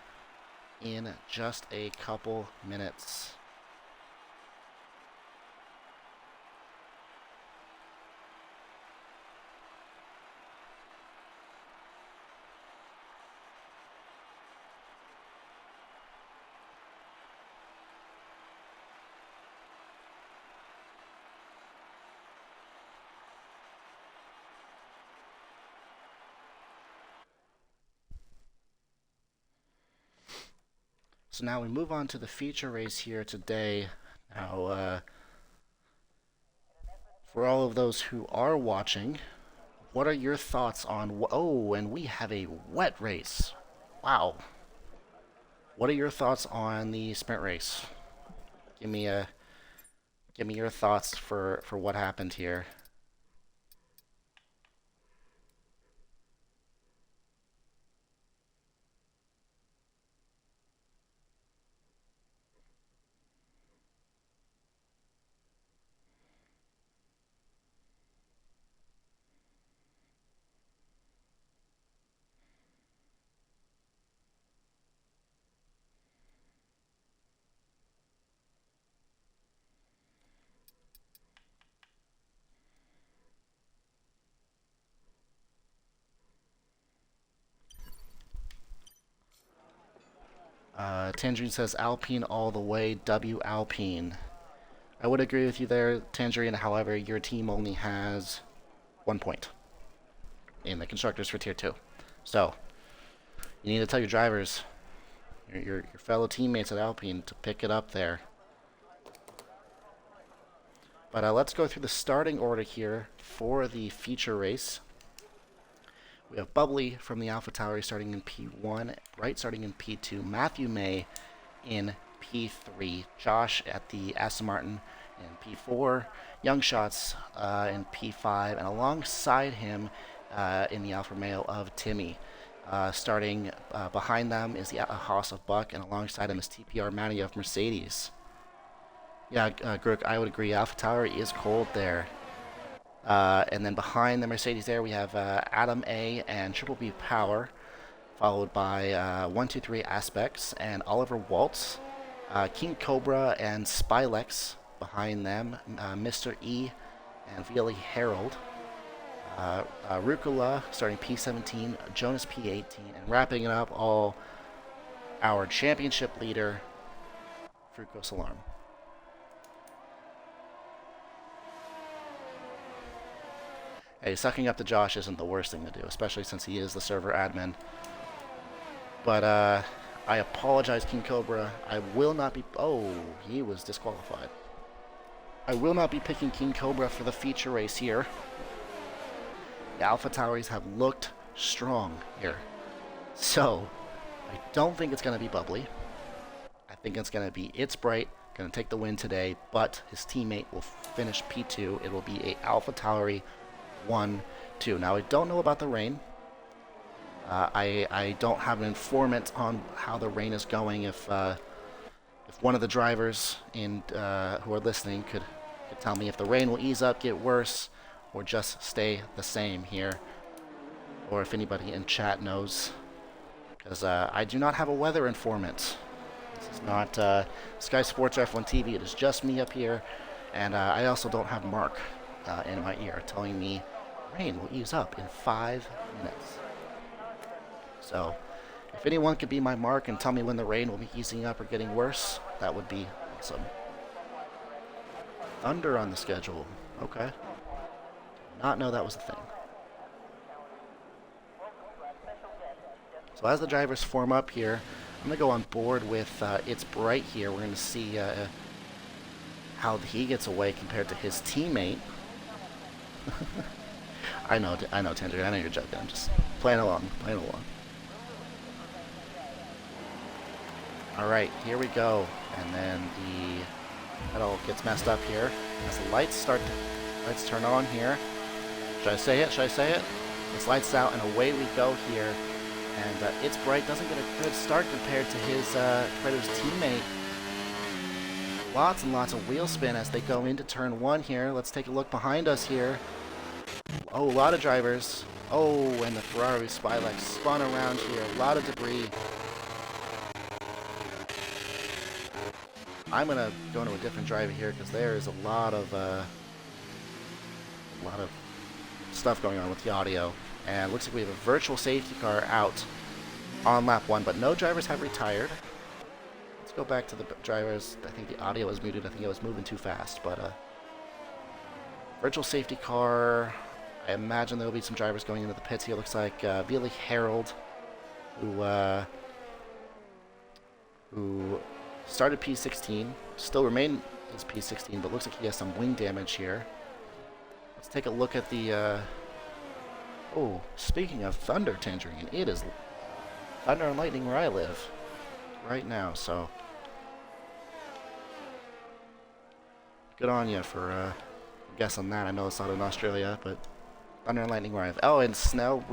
Speaker 1: in just a couple minutes. So now we move on to the feature race here today. Now, for all of those who are watching, what are your thoughts on? Oh, and we have a wet race. Wow. What are your thoughts on the sprint race? Give me your thoughts for what happened here. Tangerine says Alpine all the way, W Alpine. I would agree with you there, Tangerine. However, your team only has 1 point in the constructors for tier 2. So, you need to tell your drivers, your fellow teammates at Alpine, to pick it up there. But let's go through the starting order here for the feature race. We have Bubbly from the AlphaTauri starting in P1, Wright starting in P2, Matthew May in P3, Josh at the Aston Martin in P4, Young Shots in P5, and alongside him in the Alfa Romeo of Timmy. Starting behind them is the Haas of Buck, and alongside him is TPR Matty of Mercedes. Yeah, Grook, I would agree. AlphaTauri is cold there. And then behind the Mercedes there, we have Adam A and Triple B Power, followed by 123 Aspects and Oliver Waltz, King Cobra and Spylex behind them, Mr. E and VLE Harold. Rukula starting P17, Jonas P18, and wrapping it up all our championship leader, Fructose Alarm. Hey, sucking up to Josh isn't the worst thing to do, especially since he is the server admin. But I apologize, King Cobra. I will not be... Oh, he was disqualified. I will not be picking King Cobra for the feature race here. The Alpha Towers have looked strong here. So, I don't think it's going to be Bubbly. I think it's going to be It's Bright, going to take the win today, but his teammate will finish P2. It will be a Alpha Towery 1-2. Now, I don't know about the rain. I don't have an informant on how the rain is going. If one of the drivers who are listening could tell me if the rain will ease up, get worse, or just stay the same here, or if anybody in chat knows, because I do not have a weather informant. This is not Sky Sports F1 TV. It is just me up here, and I also don't have Mark in my ear telling me rain will ease up in 5 minutes. So, if anyone could be my Mark and tell me when the rain will be easing up or getting worse, that would be awesome. Thunder on the schedule. Okay. Not know that was a thing. So as the drivers form up here, I'm going to go on board with It's Bright here. We're going to see how he gets away compared to his teammate. I know, Tender. I know you're joking. I'm just playing along. All right, here we go. And then that all gets messed up here as the lights turn on here. Should I say it? It's lights out and away we go here. And It's Bright doesn't get a good start compared to his teammate. Lots and lots of wheel spin as they go into turn 1 here. Let's take a look behind us here. Oh, a lot of drivers. Oh, and the Ferrari Spylex spun around here. A lot of debris. I'm gonna go into a different driver here because there is a lot of stuff going on with the audio. And it looks like we have a virtual safety car out on lap 1, but no drivers have retired. Let's go back to the drivers. I think the audio was muted. I think I was moving too fast, but virtual safety car. I imagine there will be some drivers going into the pits here. Looks like Billy Harold, who started P16, still remained as P16, but looks like he has some wing damage here. Let's take a look at the... Oh, speaking of thunder, Tangerine, it is thunder and lightning where I live right now, so good on you for guessing that. I know it's not in Australia, but thunder and lightning where I live. Oh, and Snell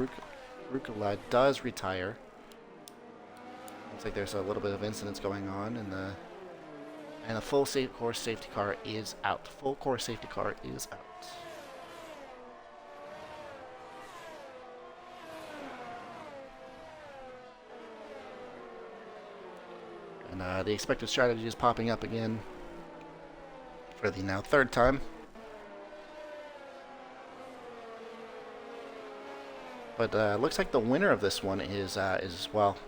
Speaker 1: Rukula does retire. Looks like there's a little bit of incidents going on, and the full course safety car is out. Full course safety car is out. And the expected strategy is popping up again for the now 3rd time. But looks like the winner of this one is well,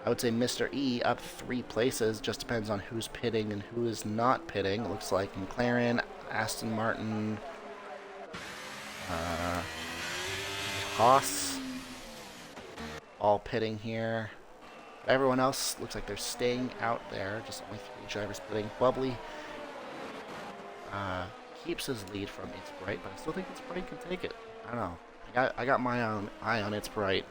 Speaker 1: I would say Mr. E up 3 places. Just depends on who's pitting and who is not pitting. It looks like McLaren, Aston Martin, Haas, all pitting here. Everyone else looks like they're staying out there. Just only 3 drivers pitting. Bubbly keeps his lead from It's Bright, but I still think It's Bright can take it. I don't know. I got my eye on It's Bright.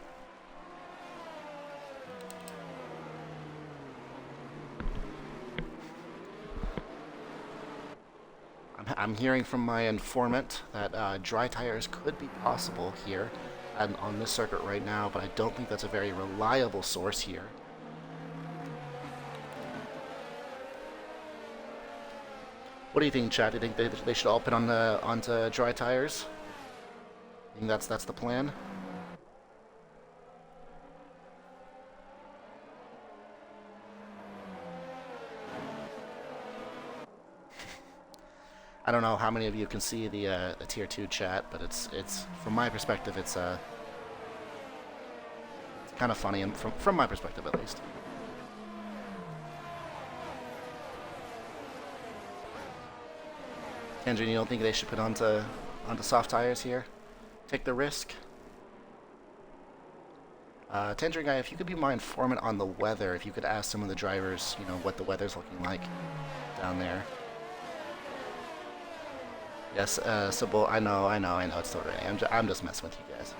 Speaker 1: I'm hearing from my informant that dry tires could be possible here on this circuit right now, but I don't think that's a very reliable source here. What do you think, Chad? Do you think they should all put onto dry tires? I think that's the plan. I don't know how many of you can see the tier 2 chat, but it's from my perspective, it's kind of funny, and from my perspective at least. Kendrick, you don't think they should put onto soft tires here? Take the risk? Tendering guy, if you could be my informant on the weather, if you could ask some of the drivers, you know, what the weather's looking like down there. Yes, Sybil, I know, it's still raining. I'm just messing with you guys.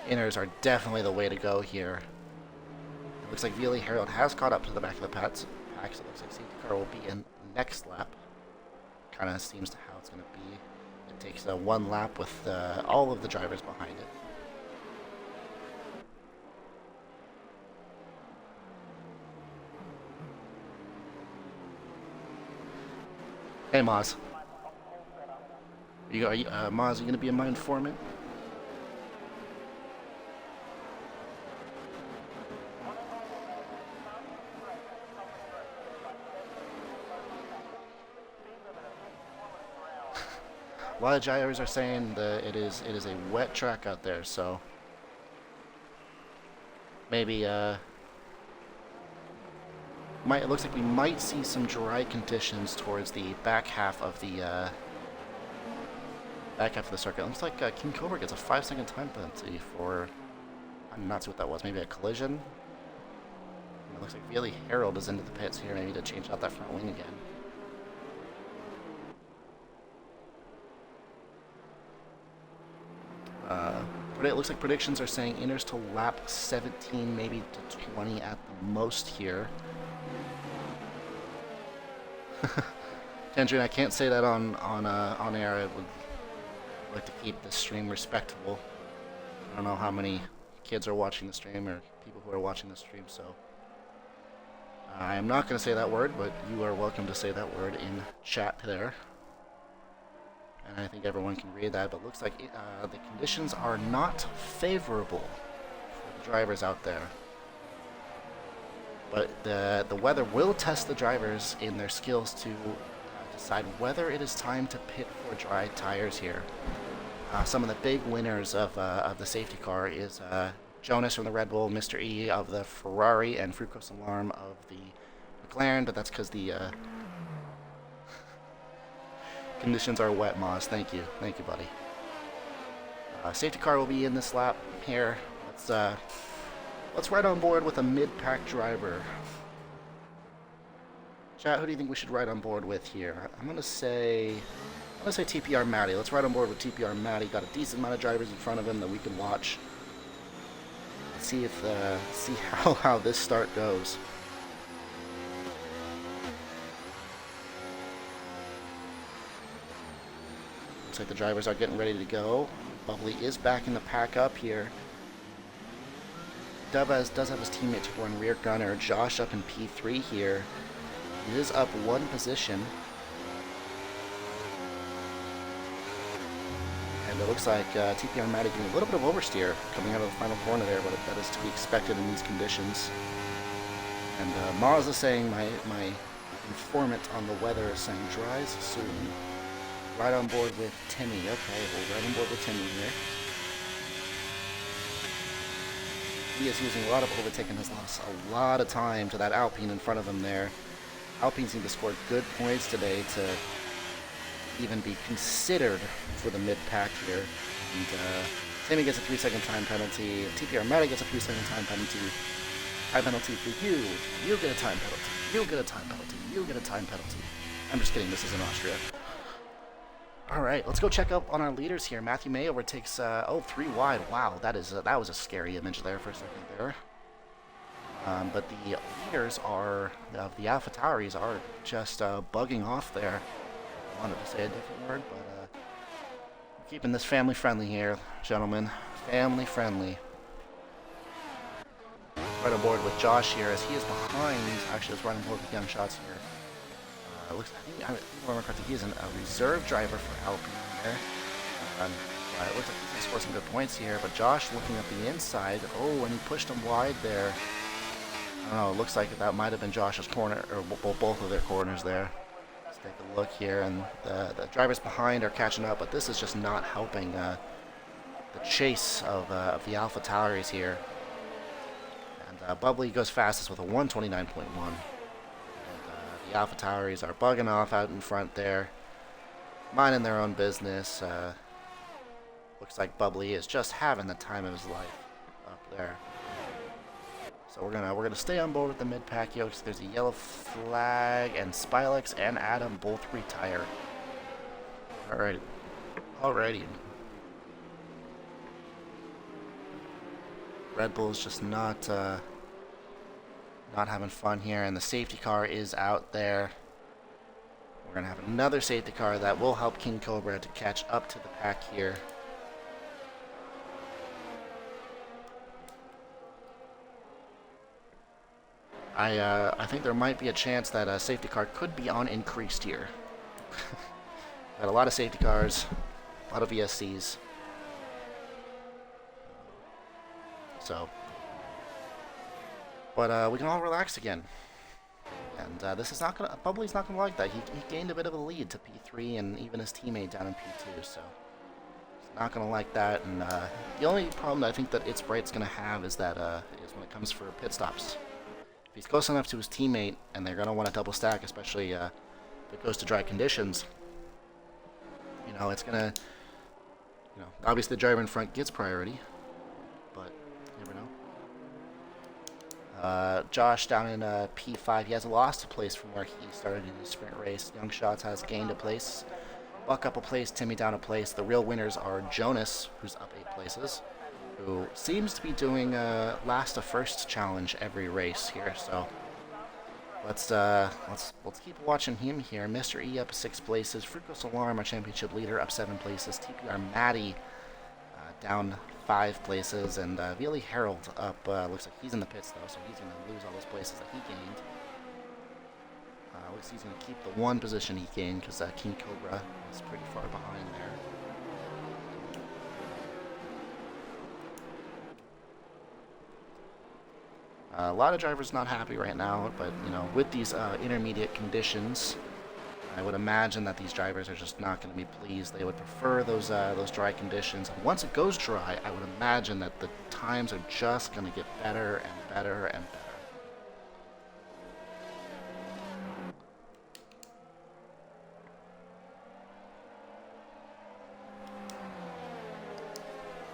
Speaker 1: Inners are definitely the way to go here. It looks like Veely Herald has caught up to the back of the pack, so it looks like safety car will be in next lap. Kind of seems to how it's going to be. It takes one lap with all of the drivers behind it. Hey, Maz. Maz, are you going to be my informant? A lot of drivers are saying that it is a wet track out there, so maybe it looks like we might see some dry conditions towards the back half of the circuit. It looks like King Cobra gets a 5-second time penalty for, I'm not sure what that was, maybe a collision. It looks like Veely Herald is into the pits here, maybe to change out that front wing again. But it looks like predictions are saying inners to lap 17, maybe to 20 at the most here. Tangerine, I can't say that on air. I would like to keep the stream respectable. I don't know how many kids are watching the stream or people who are watching the stream, so I am not going to say that word, but you are welcome to say that word in chat there. And I think everyone can read that, but it looks like the conditions are not favorable for the drivers out there. But the weather will test the drivers in their skills to decide whether it is time to pit for dry tires here. Some of the big winners of the safety car is Jonas from the Red Bull, Mr. E of the Ferrari, and Fructose Alarm of the McLaren, but that's because the conditions are wet, Moz. Thank you, buddy. Safety car will be in this lap here. Let's ride on board with a mid-pack driver. Chat, who do you think we should ride on board with here? I'm gonna say TPR Matty. Let's ride on board with TPR Matty. Got a decent amount of drivers in front of him that we can watch. Let's see how this start goes. Looks like the drivers are getting ready to go. Bubbly is back in the pack up here. Dubas does have his teammate to run rear gunner. Josh up in P3 here. He is up one position. And it looks like TPR Matty getting a little bit of oversteer coming out of the final corner there, but that is to be expected in these conditions. And Maz is saying, my informant on the weather is saying dries soon. Right on board with Timmy. Okay, we'll ride on board with Timmy here. He is using a lot of overtaking, has lost a lot of time to that Alpine in front of him there. Alpine seem to score good points today to even be considered for the mid-pack here. And Timmy gets a 3-second time penalty. TPR Matty gets a 3-second time penalty. Time penalty for you. You get a time penalty. You get a time penalty. You get a time penalty. I'm just kidding, this is in Austria. Alright, let's go check up on our leaders here. Matthew May overtakes, 3 wide. Wow, that was a scary image there for a second there. But the leaders of the AlphaTauris are just bugging off there. I wanted to say a different word, but we're keeping this family friendly here, gentlemen. Family friendly. Right on board with Josh here as he is behind. Actually, let's ride on board with Young Shots here. I remember correctly, he is a reserve driver for Alpine there. It looks like he's going to score some good points here, but Josh looking at the inside. Oh, and he pushed him wide there. I don't know, it looks like that might have been Josh's corner, or both of their corners there. Take a look here, and the drivers behind are catching up, but this is just not helping the chase of the Alpha Tauris here. And Bubbly goes fastest with a 129.1. And the Alpha Tauris are bugging off out in front there, minding their own business. Looks like Bubbly is just having the time of his life up there. So we're gonna stay on board with the mid pack yokes. There's a yellow flag, and Spilex and Adam both retire. Alrighty. Red Bull's just not having fun here, and the safety car is out there. We're gonna have another safety car that will help King Cobra to catch up to the pack here. I think there might be a chance that a safety car could be on increased here. Got a lot of safety cars, a lot of VSCs. So, but we can all relax again. And this is not gonna. Bubbly's not gonna like that. He gained a bit of a lead to P3 and even his teammate down in P2. So he's not gonna like that. And the only problem that I think that It's Bright's gonna have is that is when it comes for pit stops. If he's close enough to his teammate, and they're gonna want to double stack, especially if it goes to dry conditions. You know, it's gonna. You know, obviously the driver in front gets priority, but you never know. Josh down in P5, he has lost a place from where he started in the sprint race. Young Shots has gained a place. Buck up a place, Timmy down a place. The real winners are Jonas, who's up 8 places, who seems to be doing last to first challenge every race here. So let's keep watching him here. Mr. E up 6 places. Fructose Alarm, our championship leader, up 7 places. TPR Maddie down 5 places, and Vili Harold up, looks like he's in the pits though, so he's going to lose all those places that he gained. Looks like he's going to keep the 1 position he gained, because King Cobra is pretty far behind there. A lot of drivers not happy right now, but you know, with these intermediate conditions, I would imagine that these drivers are just not going to be pleased. They would prefer those dry conditions. And once it goes dry, I would imagine that the times are just going to get better and better and better.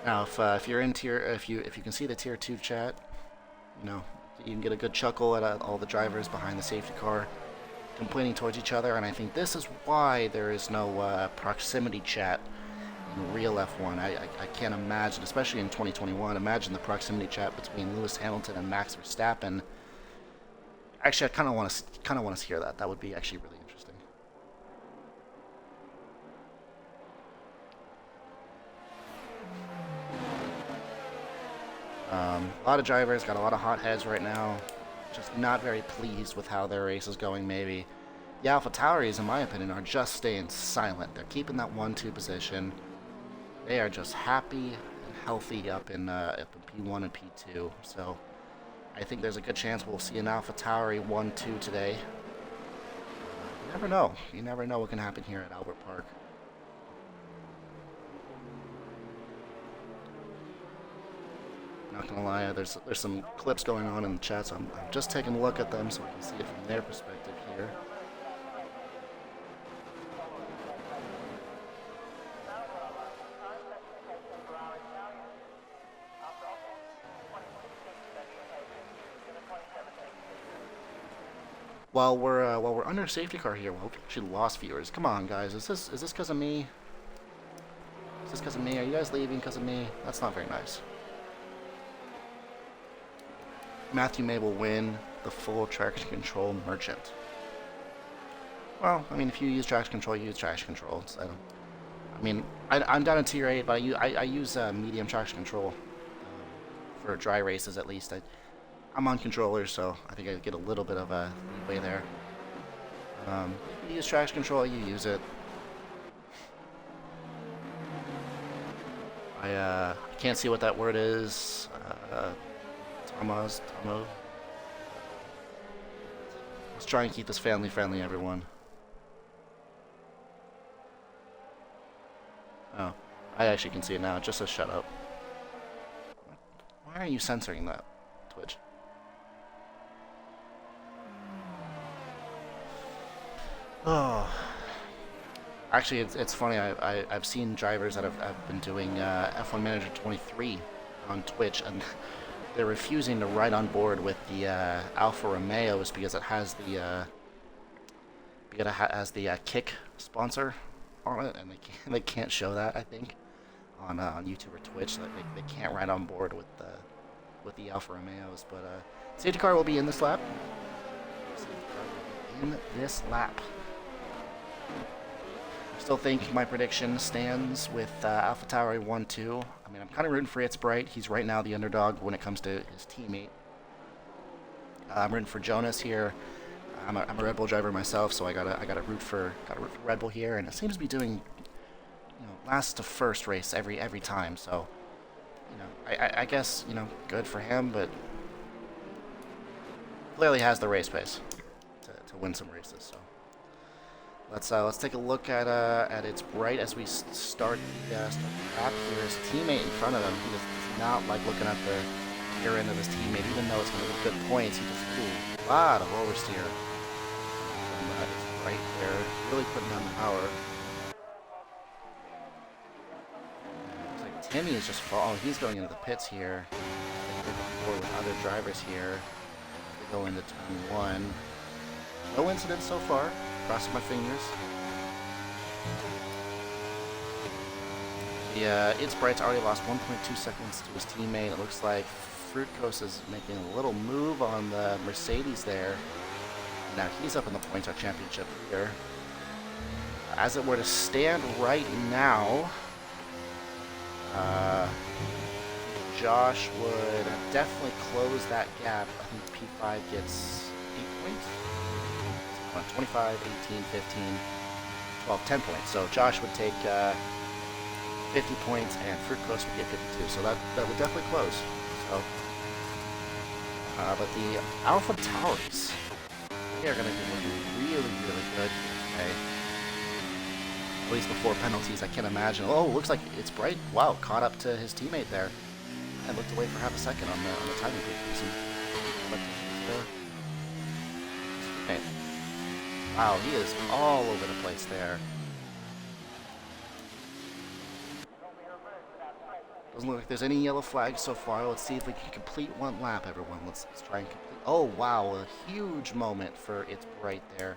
Speaker 1: Now, if you're in if you can see the tier 2 chat, you know, you can get a good chuckle at all the drivers behind the safety car complaining towards each other, and I think this is why there is no proximity chat in real F1. I can't imagine, especially in 2021, imagine the proximity chat between Lewis Hamilton and Max Verstappen. Actually, I kind of want to hear that. That would be actually really interesting. A lot of drivers got a lot of hot heads right now. Just not very pleased with how their race is going, maybe. The Alpha Tauris, in my opinion, are just staying silent. They're keeping that 1-2 position. They are just happy and healthy up in P1 and P2. So I think there's a good chance we'll see an Alpha Tauri 1-2 today. You never know. You never know what can happen here at Albert Park. Not gonna lie, there's some clips going on in the chat, so I'm just taking a look at them so we can see it from their perspective here. While we're under safety car here, well, we actually lost viewers. Come on, guys, is this because of me? Is this because of me? Are you guys leaving because of me? That's not very nice. Matthew May will win the full traction control merchant. Well, I mean, if you use traction control, you use traction control. So I'm down in tier 8, but I use medium traction control for dry races at least. I'm on controllers, so I think I get a little bit of a leeway there. If you use traction control, you use it. I can't see what that word is. Tomo. Let's try and keep this family friendly, everyone. I actually can see it now. It just says shut up. Why are you censoring that, Twitch? Oh. Actually, it's funny. I've seen drivers that have been doing F1 Manager 23 on Twitch, and they're refusing to ride on board with the Alfa Romeos because it has the kick sponsor on it, and they can't show that. I think on YouTube or Twitch that they can't ride on board with the Alfa Romeos. But safety car will be in this lap. Safety car will be in this lap. Still think my prediction stands with AlphaTauri 1-2. I mean, I'm kind of rooting for It's Bright. He's right now the underdog when it comes to his teammate. I'm rooting for Jonas here. I'm a Red Bull driver myself, so I gotta root for Red Bull here, and it seems to be doing, last to first race every time. So, I guess good for him, but clearly has the race pace to win some races. So. Let's take a look at It's Bright as we start the lap here. His teammate in front of him, he does not like looking at the rear end of his teammate, even though it's going to be good points. He just a lot of oversteer. And It's Bright there, really putting down the power. Looks like Timmy is just falling. He's going into the pits here. Before with other drivers here. They go into turn 1. No incidents so far. Crossing my fingers. It's Bright's already lost 1.2 seconds to his teammate. It looks like Fruitcoast is making a little move on the Mercedes there. Now he's up in the points, our championship leader. As it were to stand right now, Josh would definitely close that gap. I think P5 gets 8 points. 25, 18, 15, 12, 10 points. So Josh would take 50 points and Fruit Coast would get 52. So that would definitely close. So, but the Alpha Tauris, they are going to be looking really, really good today. At least before penalties, I can't imagine. Oh, looks like It's Bright. Wow, caught up to his teammate there. And looked away for half a second on the timing group. Okay. Wow, he is all over the place there. Doesn't look like there's any yellow flags so far. Let's see if we can complete one lap, everyone. Let's try and complete. Oh, wow, a huge moment for It's Bright there.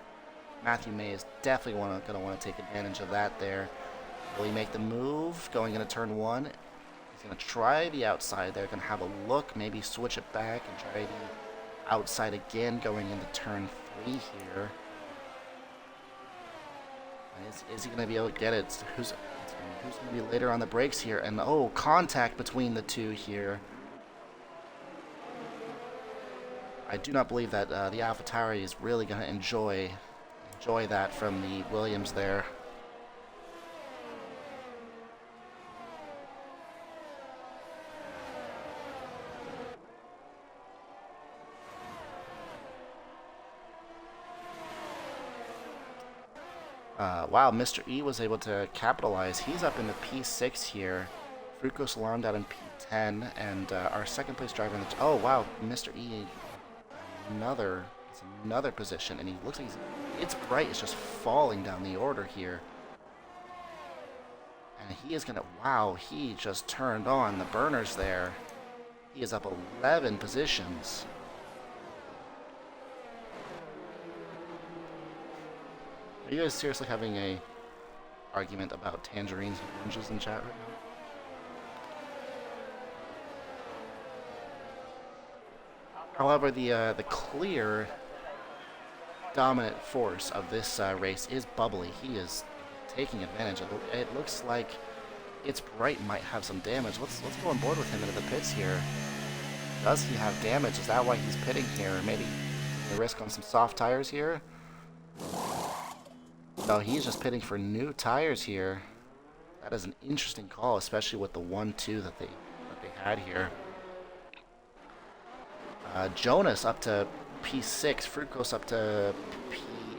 Speaker 1: Matthew May is definitely going to want to take advantage of that there. Will he make the move going into turn 1? He's going to try the outside there. Going to have a look, maybe switch it back and try the outside again going into turn 3 here. Is he going to be able to get it? Who's going to be later on the brakes here? And oh, contact between the two here. I do not believe that the AlphaTauri is really going to enjoy that from the Williams there. Wow, Mr. E was able to capitalize. He's up in the P6 here. Frucos alarmed out in P10, and our second place driver in the... Oh, wow, Mr. E, another position, and he looks like It's Bright is just falling down the order here. And he is going to... Wow, he just turned on the burners there. He is up 11 positions. Are you guys seriously having a argument about tangerines and oranges in chat right now? However, the clear dominant force of this race is Bubbly. He is taking advantage of it. It looks like It's Bright might have some damage. Let's go on board with him into the pits here. Does he have damage? Is that why he's pitting here? Maybe a risk on some soft tires here? No, he's just pitting for new tires here. That is an interesting call, especially with the 1-2 that they had here. Jonas up to P6, Frucos up to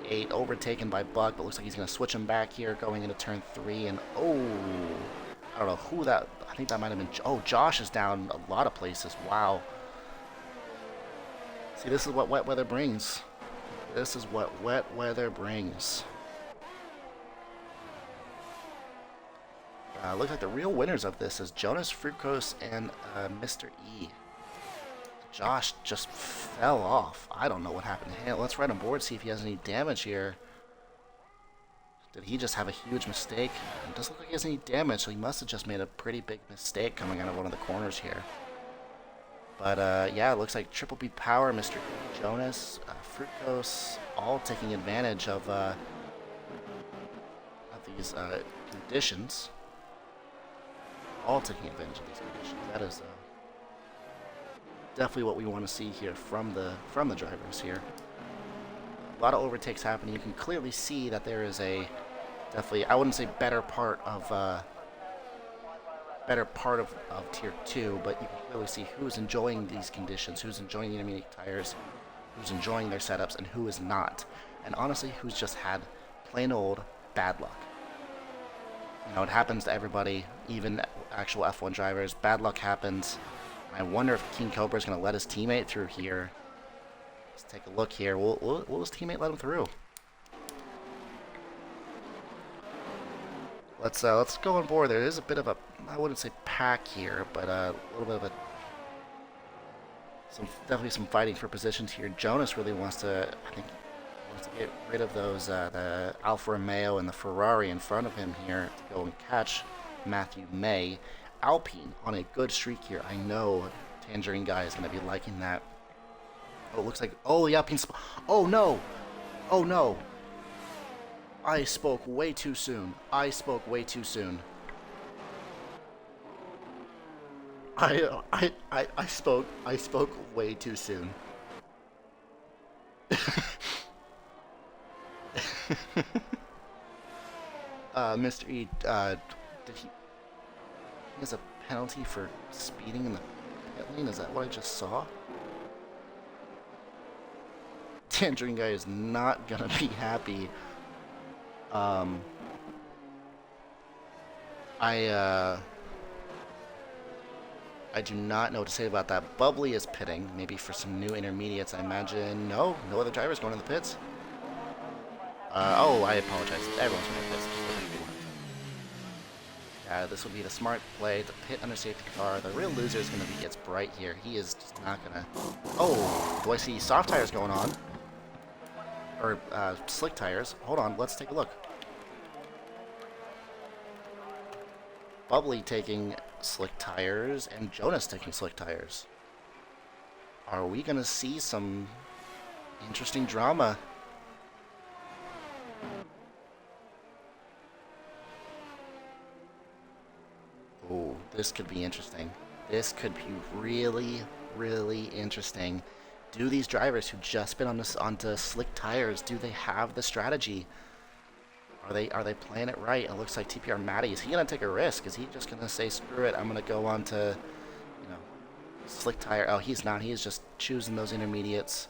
Speaker 1: P8, overtaken by Buck, but looks like he's going to switch him back here going into turn 3, and oh, I don't know who that. I think that might have been. Oh, Josh is down a lot of places. Wow. See, this is what wet weather brings. This is what wet weather brings. Looks like the real winners of this is Jonas Fructose and Mr. E. Josh just fell off. I don't know what happened to him. Let's run on board, see if he has any damage here. Did he just have a huge mistake? It doesn't look like he has any damage, so he must have just made a pretty big mistake coming out of one of the corners here. But yeah, it looks like Triple B Power, Mr. Jonas, Fructose, all taking advantage of these conditions. All taking advantage of these conditions. That is definitely what we want to see here from the drivers here. A lot of overtakes happening. You can clearly see that there is a definitely, I wouldn't say better part of tier 2, but you can clearly see who's enjoying these conditions, who's enjoying the intermediate tires, who's enjoying their setups, and who is not. And honestly, who's just had plain old bad luck. You know, it happens to everybody, even actual F1 drivers. Bad luck happens. I wonder if King Cobra is going to let his teammate through here. Let's take a look here. Will his teammate let him through? Let's go on board. There is a bit of a, I wouldn't say pack here, but a little bit of a, definitely some fighting for positions here. Jonas really wants to, I think, wants to get rid of those the Alfa Romeo and the Ferrari in front of him here to go and catch Matthew May. Alpine on a good streak here. I know Tangerine Guy is going to be liking that. Oh, it looks like, oh, the Alpine, oh no, oh no. I spoke way too soon. I spoke way too soon. I spoke way too soon. Mr. E, did he has a penalty for speeding in the pit lane? Is that what I just saw? Tangerine Guy is not gonna be happy. I do not know what to say about that. Bubbly is pitting, maybe for some new intermediates, I imagine. No other drivers going to the pits. Oh, I apologize. Everyone's going to the pits. This will be the smart play to pit under safety car. The real loser is going to be It's Bright here. He is just not going to... Oh, do I see soft tires going on? Or slick tires. Hold on, let's take a look. Bubbly taking slick tires and Jonas taking slick tires. Are we going to see some interesting drama? Oh, this could be interesting. This could be really, really interesting. Do these drivers who just been onto slick tires, do they have the strategy? Are they playing it right? It looks like TPR Matty, is he gonna take a risk? Is he just gonna say screw it? I'm gonna go on to, slick tire. Oh, he's not. He's just choosing those intermediates.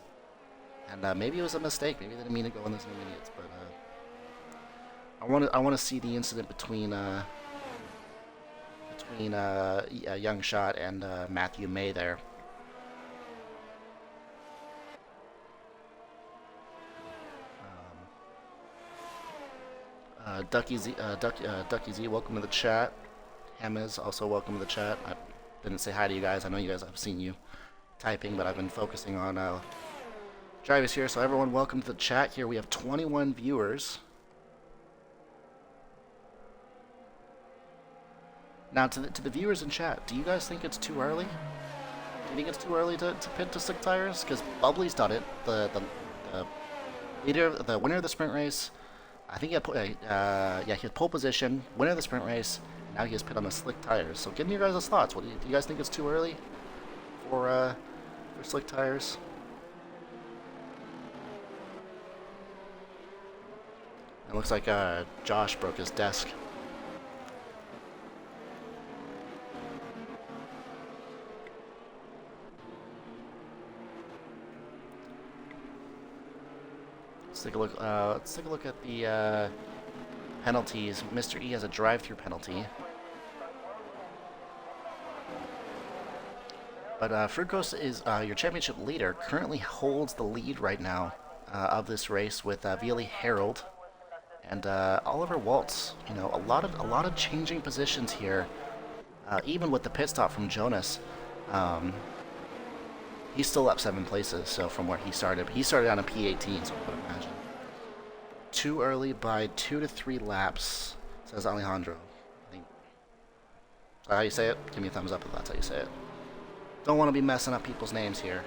Speaker 1: And maybe it was a mistake. Maybe they didn't mean to go on those intermediates. But I want to see the incident between Young Shot and Matthew May there. Ducky Z, welcome to the chat. Hemiz, also welcome to the chat. I didn't say hi to you guys. I know you guys, I've seen you typing, but I've been focusing on drivers here. So everyone, welcome to the chat here. We have 21 viewers. Now, to the viewers in chat, do you guys think it's too early? Do you think it's too early to pit to slick tires? Because Bubbly's done it. The leader, the winner of the sprint race. I think he had pole position, winner of the sprint race. Now he has pit on the slick tires. So give me your guys' thoughts. Do you guys think it's too early for slick tires? It looks like Josh broke his desk. Let's take a look. Let's take a look at the penalties. Mr. E has a drive-through penalty. But Frugos is your championship leader. Currently holds the lead right now of this race with Vili Harold and Oliver Waltz. You know, a lot of changing positions here. Even with the pit stop from Jonas, um, he's still up 7 places. So from where he started on a P18. So I would imagine too early by 2 to 3 laps, says Alejandro. I think is that how you say it? Give me a thumbs up if that's how you say it. Don't want to be messing up people's names here.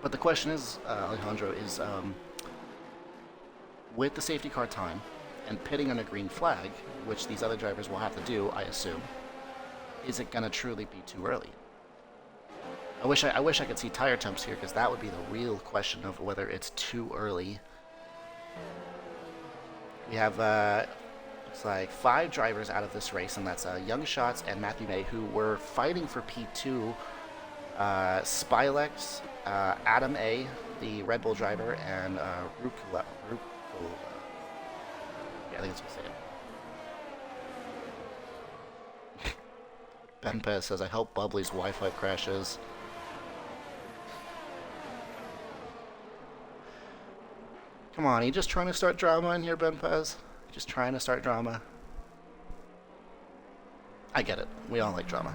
Speaker 1: But the question is, Alejandro, is with the safety car time and pitting on a green flag, which these other drivers will have to do, I assume, is it going to truly be too early? I wish I could see tire temps here, because that would be the real question of whether it's too early. We have looks like 5 drivers out of this race, and that's Young Shots and Matthew May, who were fighting for P2. Spilex, Adam A, the Red Bull driver, and Rukula. Yeah, I think that's what I say. Ben Pez says, I hope Bubbly's Wi-Fi crashes. Come on, are you just trying to start drama in here, Ben Pez? Just trying to start drama? I get it. We all like drama.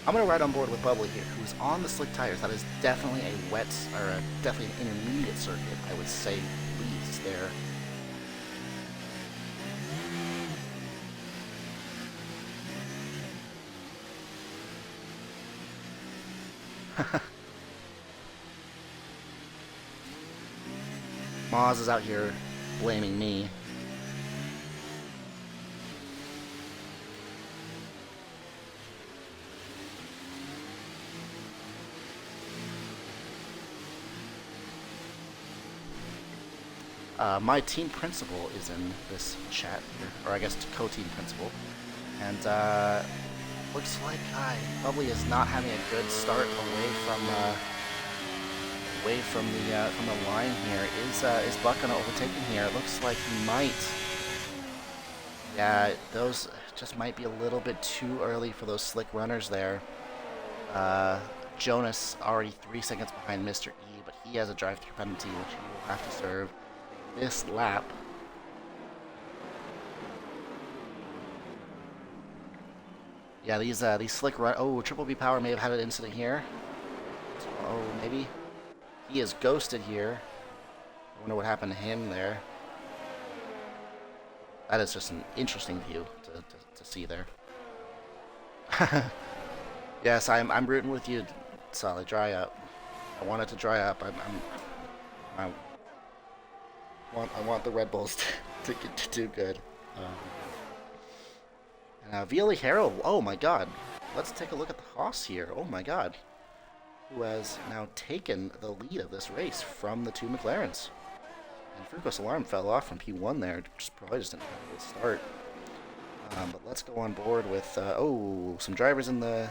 Speaker 1: I'm going to ride on board with Bubbly here, who's on the slick tires. That is definitely a wet, or definitely an intermediate circuit, I would say, least there. Moz is out here blaming me. My team principal is in this chat here, or I guess co-team principal, and looks like Bubbly is not having a good start away from the line here. Is Buck gonna overtake him here? It looks like he might. Yeah, those just might be a little bit too early for those slick runners there. Jonas already 3 seconds behind Mr. E, but he has a drive-through penalty which he will have to serve this lap. Yeah, these slick run. Oh, Triple B Power may have had an incident here. Oh, maybe he is ghosted here. I wonder what happened to him there. That is just an interesting view to see there. Yes, I'm rooting with you, Solid. Dry up. I want it to dry up. I want the Red Bulls to do good. And Vili Harold, oh my god. Let's take a look at the Haas here. Oh my god. Who has now taken the lead of this race from the 2 McLarens. And Frucos Alarm fell off from P1 there. Probably just didn't have a good start. But let's go on board with, some drivers in the...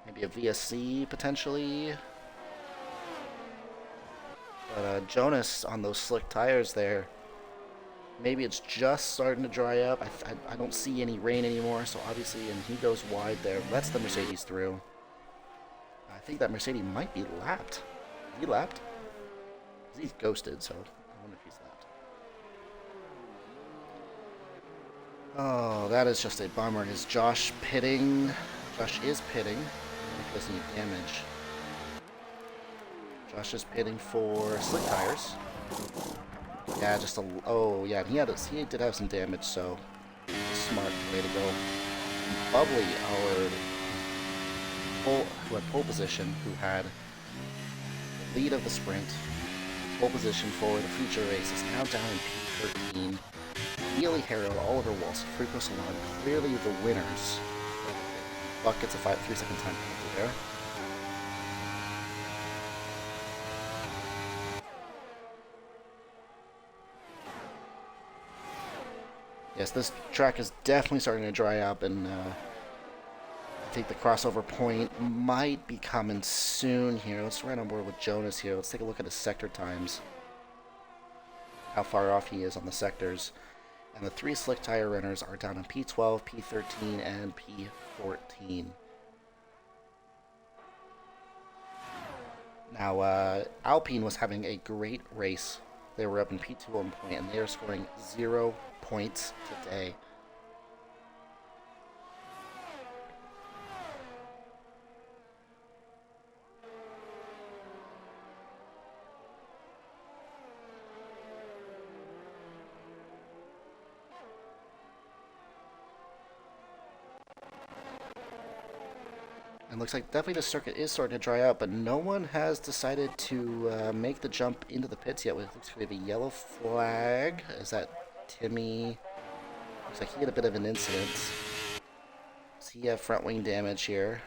Speaker 1: Maybe a VSC, potentially. But Jonas on those slick tires there. Maybe it's just starting to dry up. I don't see any rain anymore, so obviously, and he goes wide there. Lets the Mercedes through. I think that Mercedes might be lapped. Is he lapped? He's ghosted, so I wonder if he's lapped. Oh, that is just a bummer. Is Josh pitting? Josh is pitting. I wonder if he does any damage. Josh is pitting for slick tires. Yeah, just a... Oh, yeah, he did have some damage, so... Smart way to go. Bubbly, who had pole position, who had the lead of the sprint, pole position for the future race, is now down in P13. Vili Harold, Oliver Waltz, Frico Salon, clearly the winners. Buck gets a 3-second time penalty there. Yes, this track is definitely starting to dry up, and I think the crossover point might be coming soon here. Let's ride on board with Jonas here. Let's take a look at his sector times. How far off he is on the sectors. And the three slick tire runners are down in P12, P13, and P14. Now, Alpine was having a great race. They were up in P2 at one point, and they are scoring 0 points today. And looks like definitely the circuit is starting to dry out, but no one has decided to make the jump into the pits yet. It looks like we have a yellow flag. Is that Timmy? Looks like he had a bit of an incident. Does he have front wing damage here?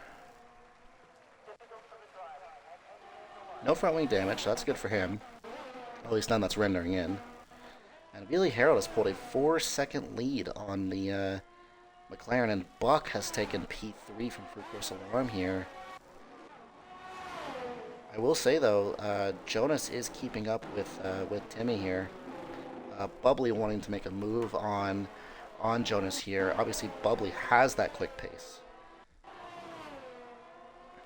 Speaker 1: No front wing damage, so that's good for him. At least none that's rendering in. And Wheelie Harold has pulled a 4-second lead on the McLaren, and Buck has taken P3 from Fructose Alarm here. I will say though, Jonas is keeping up with Timmy here. Bubbly wanting to make a move on Jonas here. Obviously, Bubbly has that quick pace,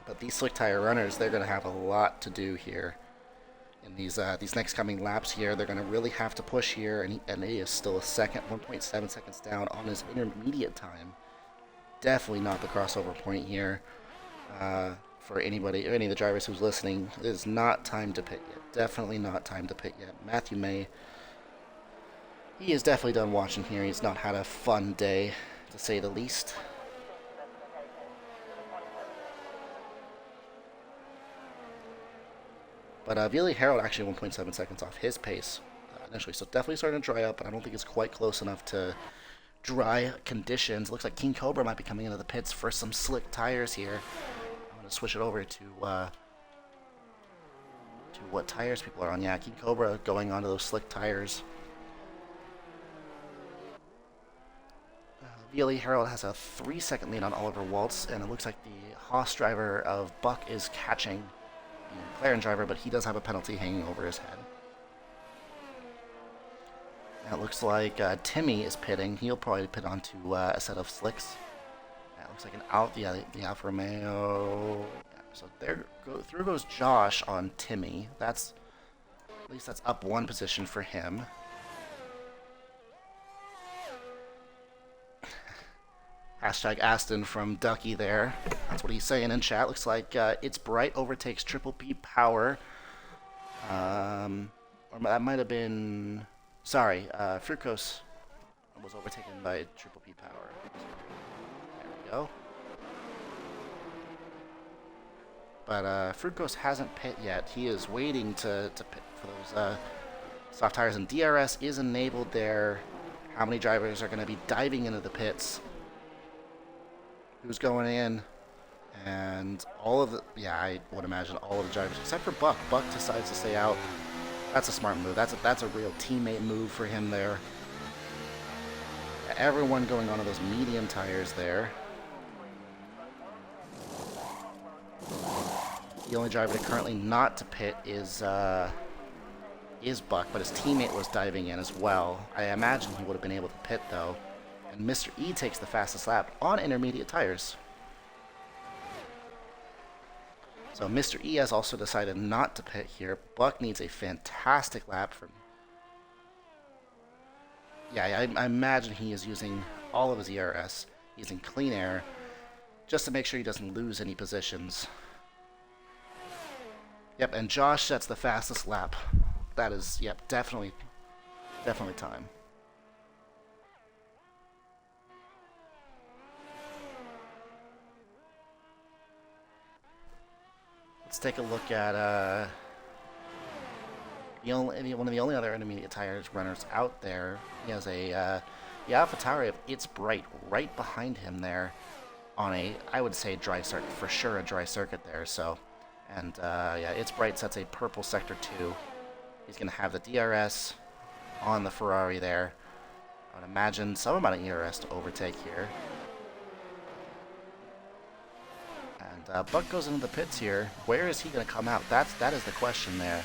Speaker 1: but these slick tire runners, they're going to have a lot to do here in these next coming laps here. They're going to really have to push here, and he is still a second, 1.7 seconds down on his intermediate time. Definitely not the crossover point here for any of the drivers who's listening. It is not time to pit yet. Definitely not time to pit yet. Matthew May, he is definitely done watching here. He's not had a fun day, to say the least. But Wheelie Harold actually 1.7 seconds off his pace initially, so definitely starting to dry up, but I don't think it's quite close enough to dry conditions. Looks like King Cobra might be coming into the pits for some slick tires here. I'm going to switch it over to what tires people are on. Yeah, King Cobra going onto those slick tires. Wheelie Harold has a 3-second lead on Oliver Waltz, and it looks like the Haas driver of Buck is catching the McLaren driver, but he does have a penalty hanging over his head. And it looks like Timmy is pitting. He'll probably pit onto a set of slicks. That looks like the Alfa Romeo. Yeah, so through goes Josh on Timmy. At least that's up one position for him. Hashtag Aston from Ducky there. That's what he's saying in chat. Looks like It's Bright overtakes Triple P Power. Or that might have been... Sorry, Fructose was overtaken by Triple P Power. There we go. But Fructose hasn't pit yet. He is waiting to pit for those soft tires. And DRS is enabled there. How many drivers are going to be diving into the pits? Who's going in? And all of the... Yeah, I would imagine all of the drivers, except for Buck. Buck decides to stay out. That's a smart move. That's a real teammate move for him there. Everyone going onto those medium tires there. The only driver currently not to pit is Buck, but his teammate was diving in as well. I imagine he would have been able to pit though. And Mr. E takes the fastest lap on intermediate tires. So Mr. E has also decided not to pit here. Buck needs a fantastic lap from... Yeah, I imagine he is using all of his ERS, using clean air, just to make sure he doesn't lose any positions. Yep, and Josh sets the fastest lap. That is, yep, definitely time. Let's take a look at one of the only other intermediate tires runners out there. He has the AlphaTauri of It's Bright right behind him there on I would say dry circuit, for sure a dry circuit there. So, and yeah, It's Bright sets a purple sector 2. He's going to have the DRS on the Ferrari there. I would imagine some amount of ERS to overtake here. And Buck goes into the pits here. Where is he going to come out? That is the question there.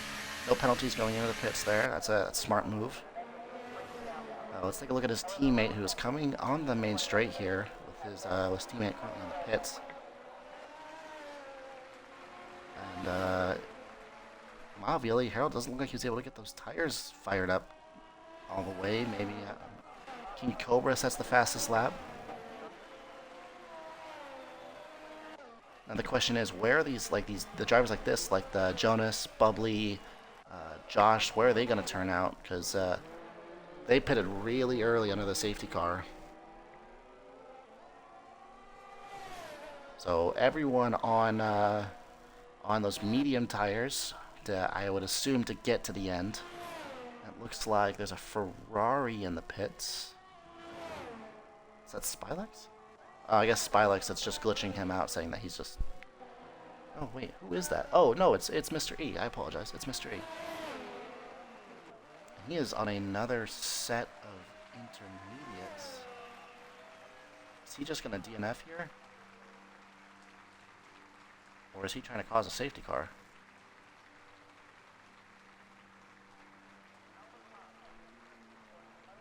Speaker 1: No penalties going into the pits there. That's a smart move. Let's take a look at his teammate who is coming on the main straight here with his teammate currently in the pits. And wow, Vili Harold doesn't look like he was able to get those tires fired up all the way. Maybe King Cobra sets the fastest lap. Now the question is, where are the drivers like this, like the Jonas, Bubbly, Josh, where are they going to turn out? Because they pitted really early under the safety car. So everyone on those medium tires, I would assume to get to the end. It looks like there's a Ferrari in the pits. Is that Spilex? Oh, I guess Spilex, that's just glitching him out, saying that he's just... Oh, wait, who is that? Oh, no, it's Mr. E. I apologize. It's Mr. E. He is on another set of intermediates. Is he just going to DNF here? Or is he trying to cause a safety car?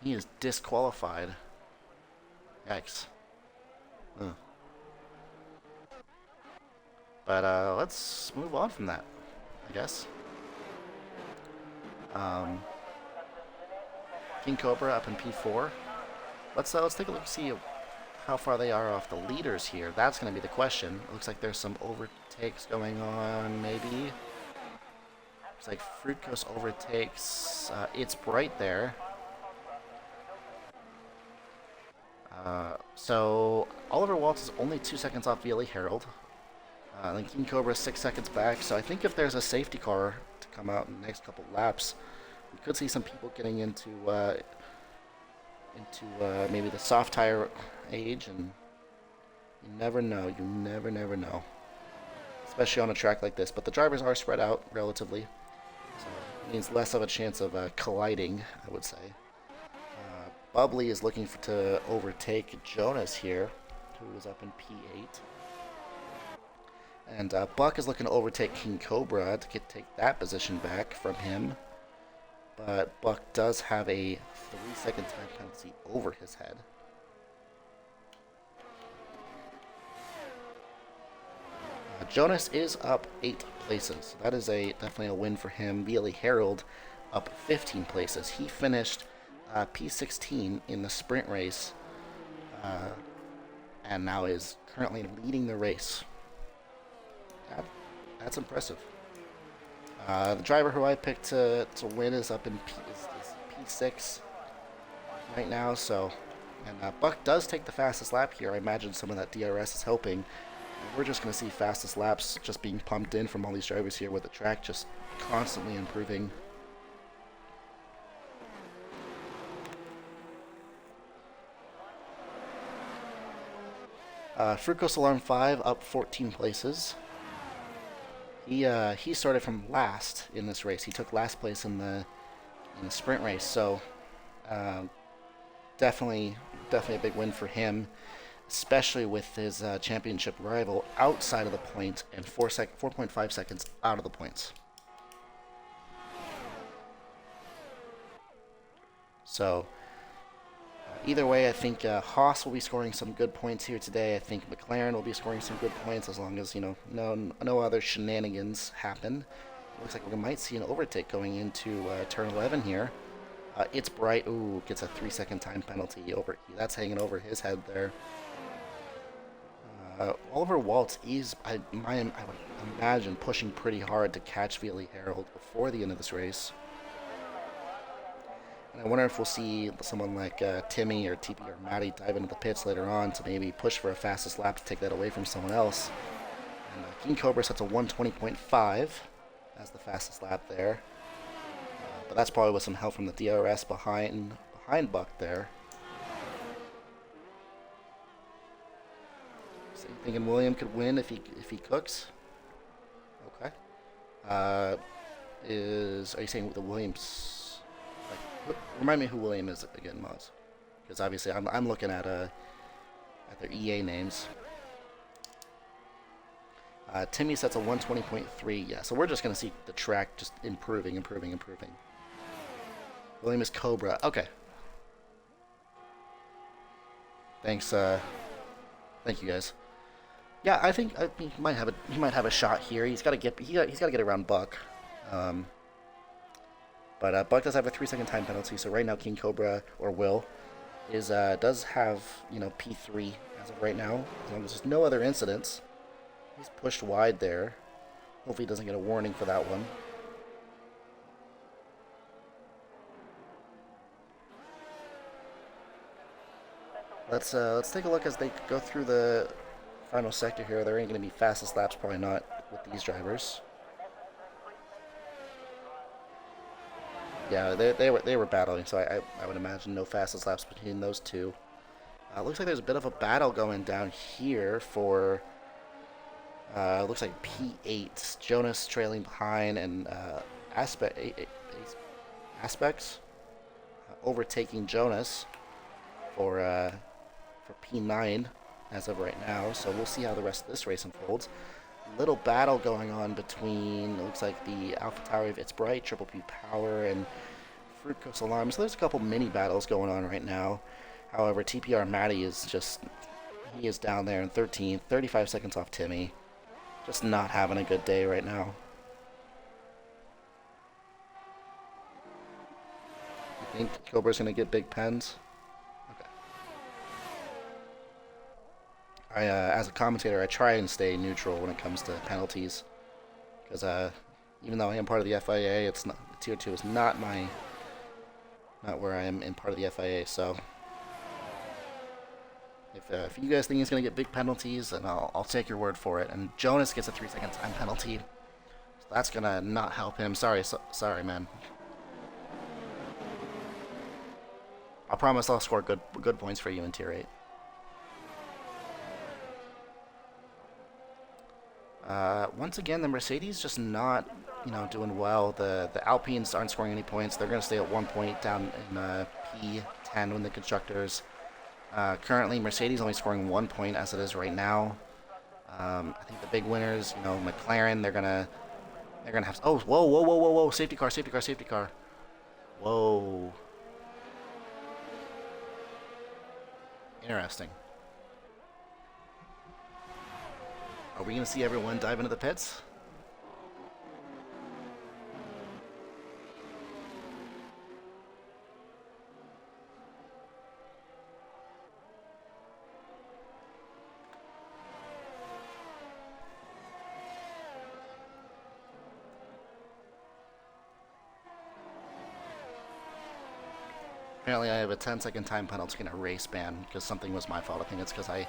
Speaker 1: He is disqualified. Yikes. Ugh. But let's move on from that, I guess. King Cobra up in P4. Let's take a look and see how far they are off the leaders here. That's going to be the question. It looks like there's some overtakes going on, maybe. Looks like Fruit Coast overtakes. It's Bright there. So Oliver Waltz is only 2 seconds off Vili Harold. Then King Cobra is 6 seconds back. So I think if there's a safety car to come out in the next couple laps, we could see some people getting into maybe the soft tire age, and you never know. You never know. Especially on a track like this. But the drivers are spread out relatively, so it means less of a chance of colliding, I would say. Bubbly is looking to overtake Jonas here, who is up in P8. And Buck is looking to overtake King Cobra to take that position back from him. But Buck does have a 3-second time penalty over his head. Jonas is up 8 places. That is definitely a win for him. Vili Harold up 15 places. He finished P16 in the sprint race, and now is currently leading the race. That's impressive. The driver who I picked to win is up in P6 right now. So, and Buck does take the fastest lap here. I imagine some of that DRS is helping. And we're just going to see fastest laps just being pumped in from all these drivers here, with the track just constantly improving. Fruit Coast Alarm 5 up 14 places. He started from last in this race. He took last place in the sprint race, so definitely a big win for him, especially with his championship rival outside of the point and 4.5 seconds out of the points. So either way, I think Haas will be scoring some good points here today. I think McLaren will be scoring some good points as long as, no other shenanigans happen. Looks like we might see an overtake going into turn 11 here. It's Bright. Ooh, gets a 3-second time penalty over. That's hanging over his head there. Oliver Waltz is, I would imagine, pushing pretty hard to catch Vili Harold before the end of this race. And I wonder if we'll see someone like Timmy or TP or Matty dive into the pits later on to maybe push for a fastest lap to take that away from someone else. And King Cobra sets a 1:20.5 as the fastest lap there. But that's probably with some help from the DRS behind Buck there. So you thinking William could win if he cooks? Okay. Are you saying the Williams? Remind me who William is again, Moz, because obviously I'm looking at their EA names. Timmy sets a 1:20.3. Yeah, so we're just gonna see the track just improving. William is Cobra. Okay. Thanks. Thank you guys. Yeah, I think he might have a shot here. He's got to get around Buck. Um, but Buck does have a 3 second time penalty, so right now King Cobra or Will is does have P3 as of right now. As long as there's no other incidents, he's pushed wide there. Hopefully, he doesn't get a warning for that one. Let's take a look as they go through the final sector here. There ain't going to be fastest laps, probably not with these drivers. Yeah, they were battling, so I would imagine no fastest laps between those two. Looks like there's a bit of a battle going down here for looks like P8. Jonas trailing behind and Aspects overtaking Jonas for P9 as of right now. So we'll see how the rest of this race unfolds. Little battle going on between, it looks like the Alpha Tower of It's Bright, Triple P Power, and Fruit Coast Alarm. So there's a couple mini battles going on right now. However, TPR Matty is just, he is down there in 13th, 35 seconds off Timmy. Just not having a good day right now. You think Cobra's going to get big pens? Okay. As a commentator, I try and stay neutral when it comes to penalties. Because even though I am part of the FIA, it's not, Tier 2 is not where I am in part of the FIA, so if you guys think he's going to get big penalties, then I'll take your word for it. And Jonas gets a 3 second time penalty. So that's going to not help him. Sorry, man. I promise I'll score good points for you in Tier 8. Once again, the Mercedes just not, doing well. The Alpines aren't scoring any points. They're going to stay at 1 point down in P10 when the constructors. Currently, Mercedes only scoring 1 point as it is right now. I think the big winners, McLaren, they're gonna have. Oh, whoa! Safety car! Whoa. Interesting. Are we gonna see everyone dive into the pits? Apparently, I have a 10 second time penalty and a race ban because something was my fault. I think it's because I.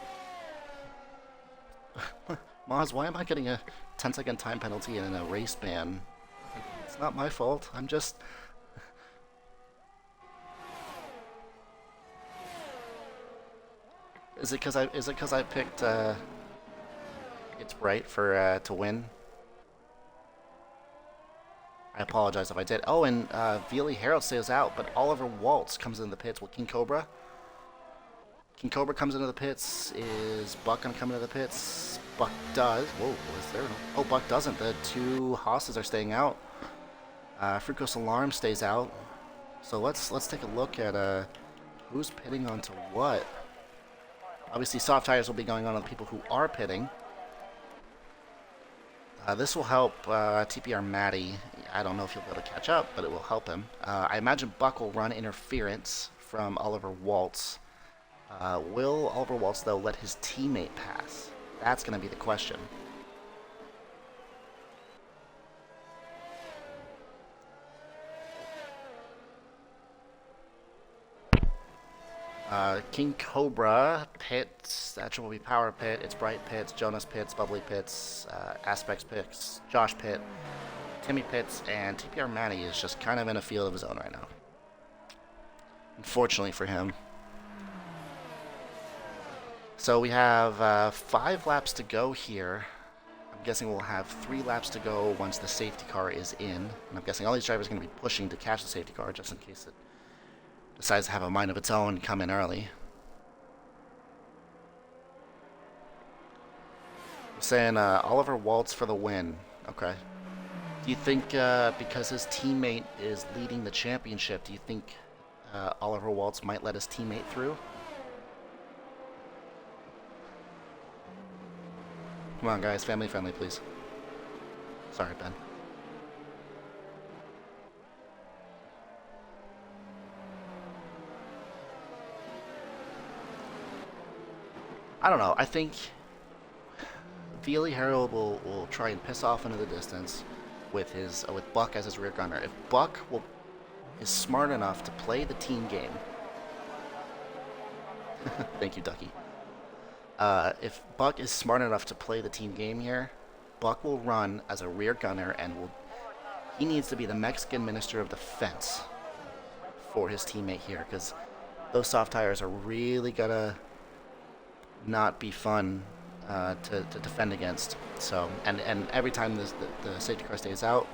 Speaker 1: Maz, why am I getting a 10 second time penalty and a race ban? It's not my fault. I'm just. Is it because I picked It's Bright for to win? I apologize if I did. Oh, and Veely Herald stays out, but Oliver Waltz comes into the pits. Will King Cobra? King Cobra comes into the pits. Is Buck gonna come into the pits? Buck does. Whoa, was there? Oh, Buck doesn't. The two Haas's are staying out. Fructose Alarm stays out. So let's take a look at who's pitting onto what. Obviously, soft tires will be going on the people who are pitting. This will help TPR Matty. I don't know if he'll be able to catch up, but it will help him. I imagine Buck will run interference from Oliver Waltz. Will Oliver Waltz, though, let his teammate pass? That's going to be the question. King Cobra pits, Triple B Power pit, It's Bright pits, Jonas pits, Bubbly pits, Aspects pits, Josh pit, Timmy pits, and TPR Matty is just kind of in a field of his own right now. Unfortunately for him. So we have 5 laps to go here. I'm guessing we'll have 3 laps to go once the safety car is in. And I'm guessing all these drivers are going to be pushing to catch the safety car just in case it decides to have a mind of its own and come in early. I'm saying Oliver Waltz for the win. Okay. Do you think because his teammate is leading the championship, do you think Oliver Waltz might let his teammate through? Come on, guys. Family friendly, please. Sorry, Ben. I don't know. I think Veely Harold will try and piss off into the distance with his with Buck as his rear gunner. If Buck is smart enough to play the team game, thank you, Ducky. If Buck is smart enough to play the team game here, Buck will run as a rear gunner and he needs to be the Mexican Minister of Defense for his teammate here because those soft tires are really gonna not be fun to defend against. So and every time the safety car stays out,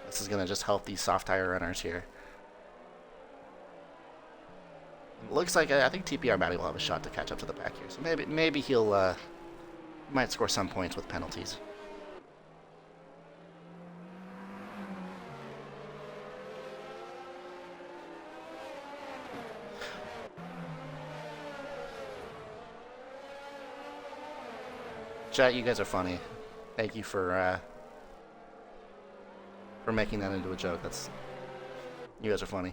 Speaker 1: this is gonna just help these soft tire runners here. It looks like I think TPR Matty will have a shot to catch up to the back here. So maybe he'll might score some points with penalties. Chat, you guys are funny. Thank you for making that into a joke. You guys are funny.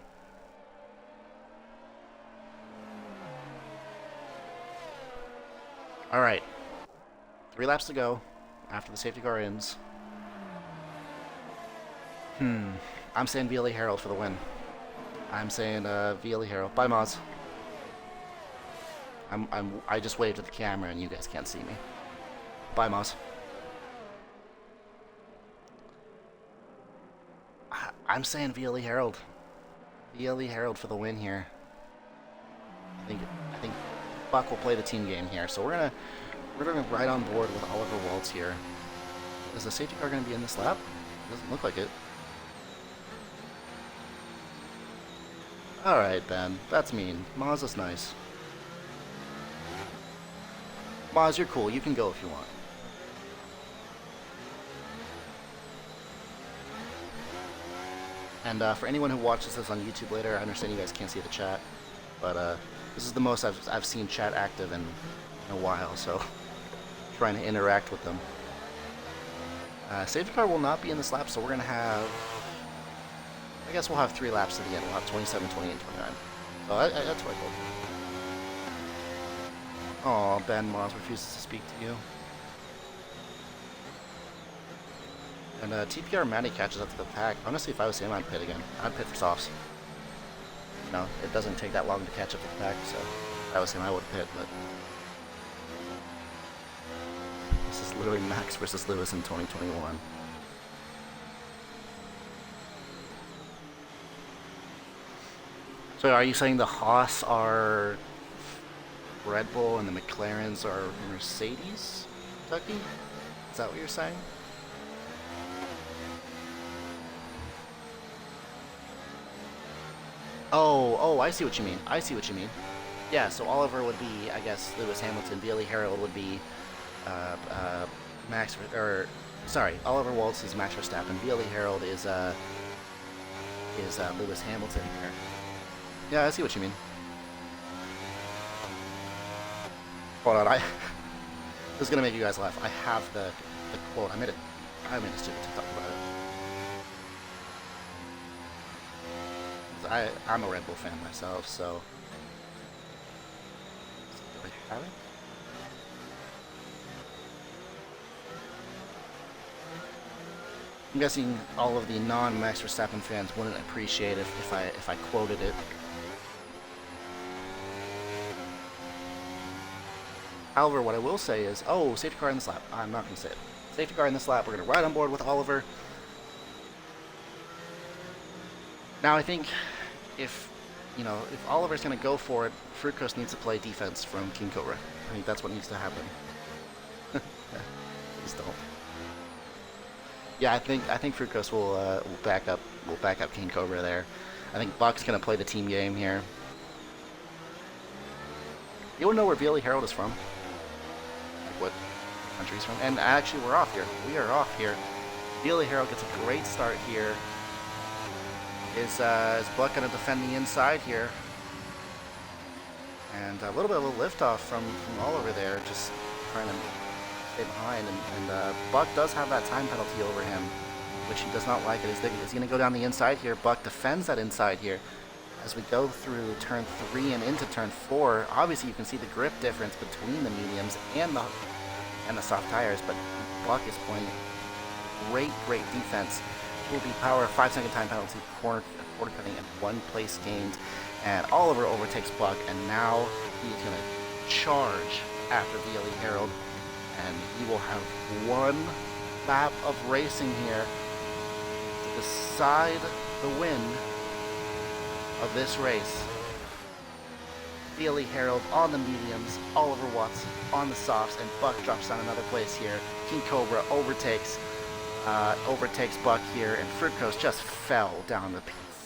Speaker 1: All right, 3 laps to go after the safety car ends. I'm saying Veely Harold for the win. I'm saying Veely Harold. Bye, Moz. I just waved at the camera and you guys can't see me. Bye, Moz. I'm saying Veely Harold. Veely Harold for the win here. I think Buck will play the team game here, so we're gonna ride on board with Oliver Waltz here. Is the safety car gonna be in this lap? Doesn't look like it. All right, Ben. That's mean. Maz is nice. Maz, you're cool. You can go if you want. And for anyone who watches this on YouTube later, I understand you guys can't see the chat, but this is the most I've seen chat active in a while, so trying to interact with them. Safety car will not be in this lap, so we're going to have, I guess we'll have 3 laps to the end. We'll have 27, 28, 29. So that's what I told you. Aw, Ben Moss refuses to speak to you. And TPR Matty catches up to the pack. Honestly, if I was him, I'd pit again. I'd pit for softs. No, it doesn't take that long to catch up to the pack, so if I was him, I would pit, but this is literally Max versus Lewis in 2021. So are you saying the Haas are Red Bull and the McLarens are Mercedes, Tucky? Is that what you're saying? Oh, I see what you mean. I see what you mean. Yeah, so Oliver would be, I guess, Lewis Hamilton. Veely Harold would be Max, or sorry, Oliver Waltz is Max Verstappen. Veely Harold is Lewis Hamilton here. Yeah, I see what you mean. Hold on, this is gonna make you guys laugh. I have the quote. I made a stupid TikTok about it. I'm a Red Bull fan myself, so do I have it? I'm guessing all of the non-Max Verstappen fans wouldn't appreciate if I quoted it. However, what I will say is, oh, safety car in this lap. I'm not going to say it. Safety car in this lap. We're going to ride on board with Oliver. Now, I think if Oliver's going to go for it, Fruit Coast needs to play defense from King Cobra. I think that's what needs to happen. Please don't. Yeah, I think Fruit Coast will back up King Cobra there. I think Buck's going to play the team game here. You want to know where Veely Harold is from? Like what country he's from? And actually, we're off here. We are off here. Veely Harold gets a great start here. Is Buck going to defend the inside here? And a little bit of a liftoff from Oliver there, just trying to stay behind. And Buck does have that time penalty over him, which he does not like. Is he going to go down the inside here? Buck defends that inside here. As we go through turn 3 and into turn 4, obviously you can see the grip difference between the mediums and the soft tires, but Buck is playing great defense. Will be power, 5-second time penalty, quarter cutting, and 1 place gained. And Oliver overtakes Buck, and now he's going to charge after VLE Harold, and he will have 1 lap of racing here to decide the win of this race. VLE Harold on the mediums, Oliver Watts on the softs, and Buck drops down another place here. King Cobra overtakes Buck here, and Fruit Coast just fell down to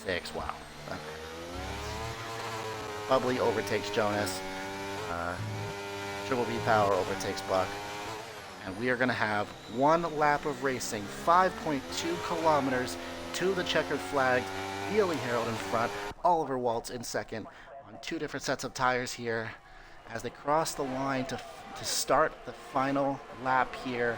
Speaker 1: P6. Wow. Okay. Bubbly overtakes Jonas. Triple B Power overtakes Buck. And we are going to have 1 lap of racing, 5.2 kilometers to the checkered flag. VLE Harold in front, Oliver Waltz in second on 2 different sets of tires here as they cross the line to start the final lap here.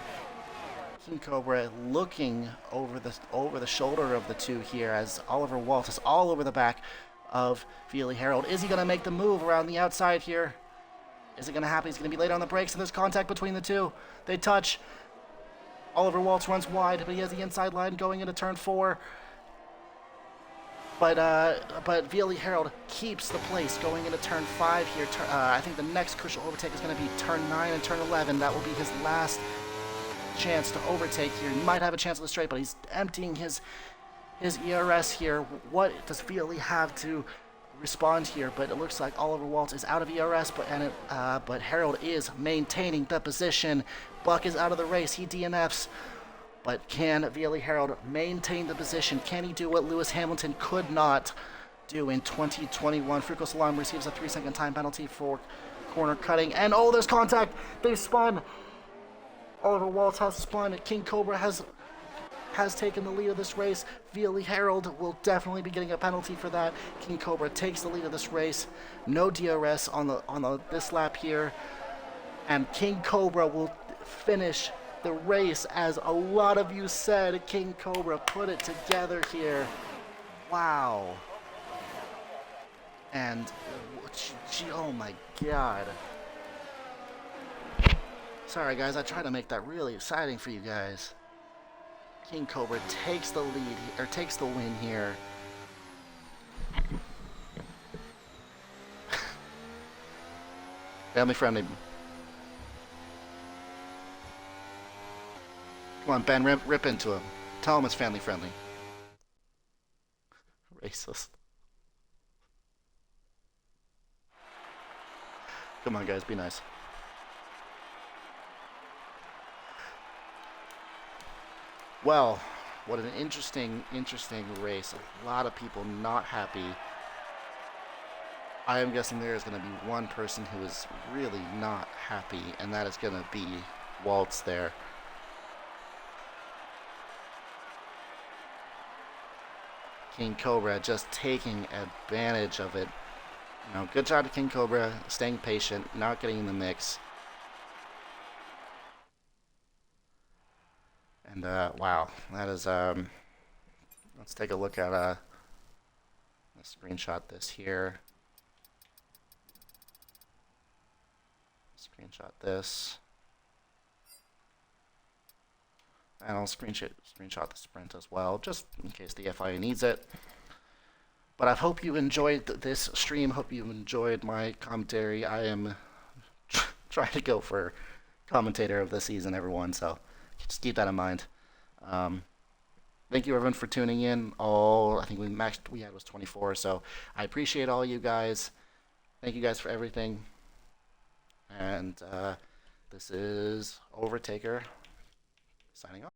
Speaker 1: King Cobra looking over the shoulder of the 2 here as Oliver Waltz is all over the back of VLE Harold. Is he going to make the move around the outside here? Is it going to happen? He's going to be late on the brakes, and there's contact between the 2. They touch. Oliver Waltz runs wide, but he has the inside line going into turn 4. But VLE Harold keeps the place going into turn 5 here. I think the next crucial overtake is going to be turn 9 and turn 11. That will be his last chance to overtake here. He might have a chance on the straight, but he's emptying his ERS here. What does VLE have to respond here? But it looks like Oliver Waltz is out of ERS, but Harold is maintaining the position. Buck is out of the race. He DNFs. But can VLE Harold maintain the position? Can he do what Lewis Hamilton could not do in 2021? Fruco Salam receives a 3-second time penalty for corner cutting. And oh, there's contact. They've spun. Oliver Waltz has spun. King Cobra has taken the lead of this race. VLE Harold will definitely be getting a penalty for that. King Cobra takes the lead of this race. No DRS on this lap here. And King Cobra will finish the race, as a lot of you said. King Cobra put it together here. Wow. And, oh my god. Sorry guys, I tried to make that really exciting for you guys. King Cobra takes the lead, or takes the win here. Family friendly. Come on, Ben, rip into him. Tell him it's family friendly. Racist. Come on, guys, be nice. Well, what an interesting race. A lot of people not happy. I am guessing there is going to be one person who is really not happy, and that is going to be Waltz there. King Cobra just taking advantage of it. You know, good job to King Cobra, staying patient, not getting in the mix. And wow, that is let's take a look at let's screenshot this here. Screenshot this. And I'll screenshot the sprint as well, just in case the FIA needs it. But I hope you enjoyed this stream. Hope you enjoyed my commentary. I am trying to go for commentator of the season, everyone. So just keep that in mind. Thank you everyone for tuning in. I think we had was 24. So I appreciate all you guys. Thank you guys for everything. And this is Overtaker signing off.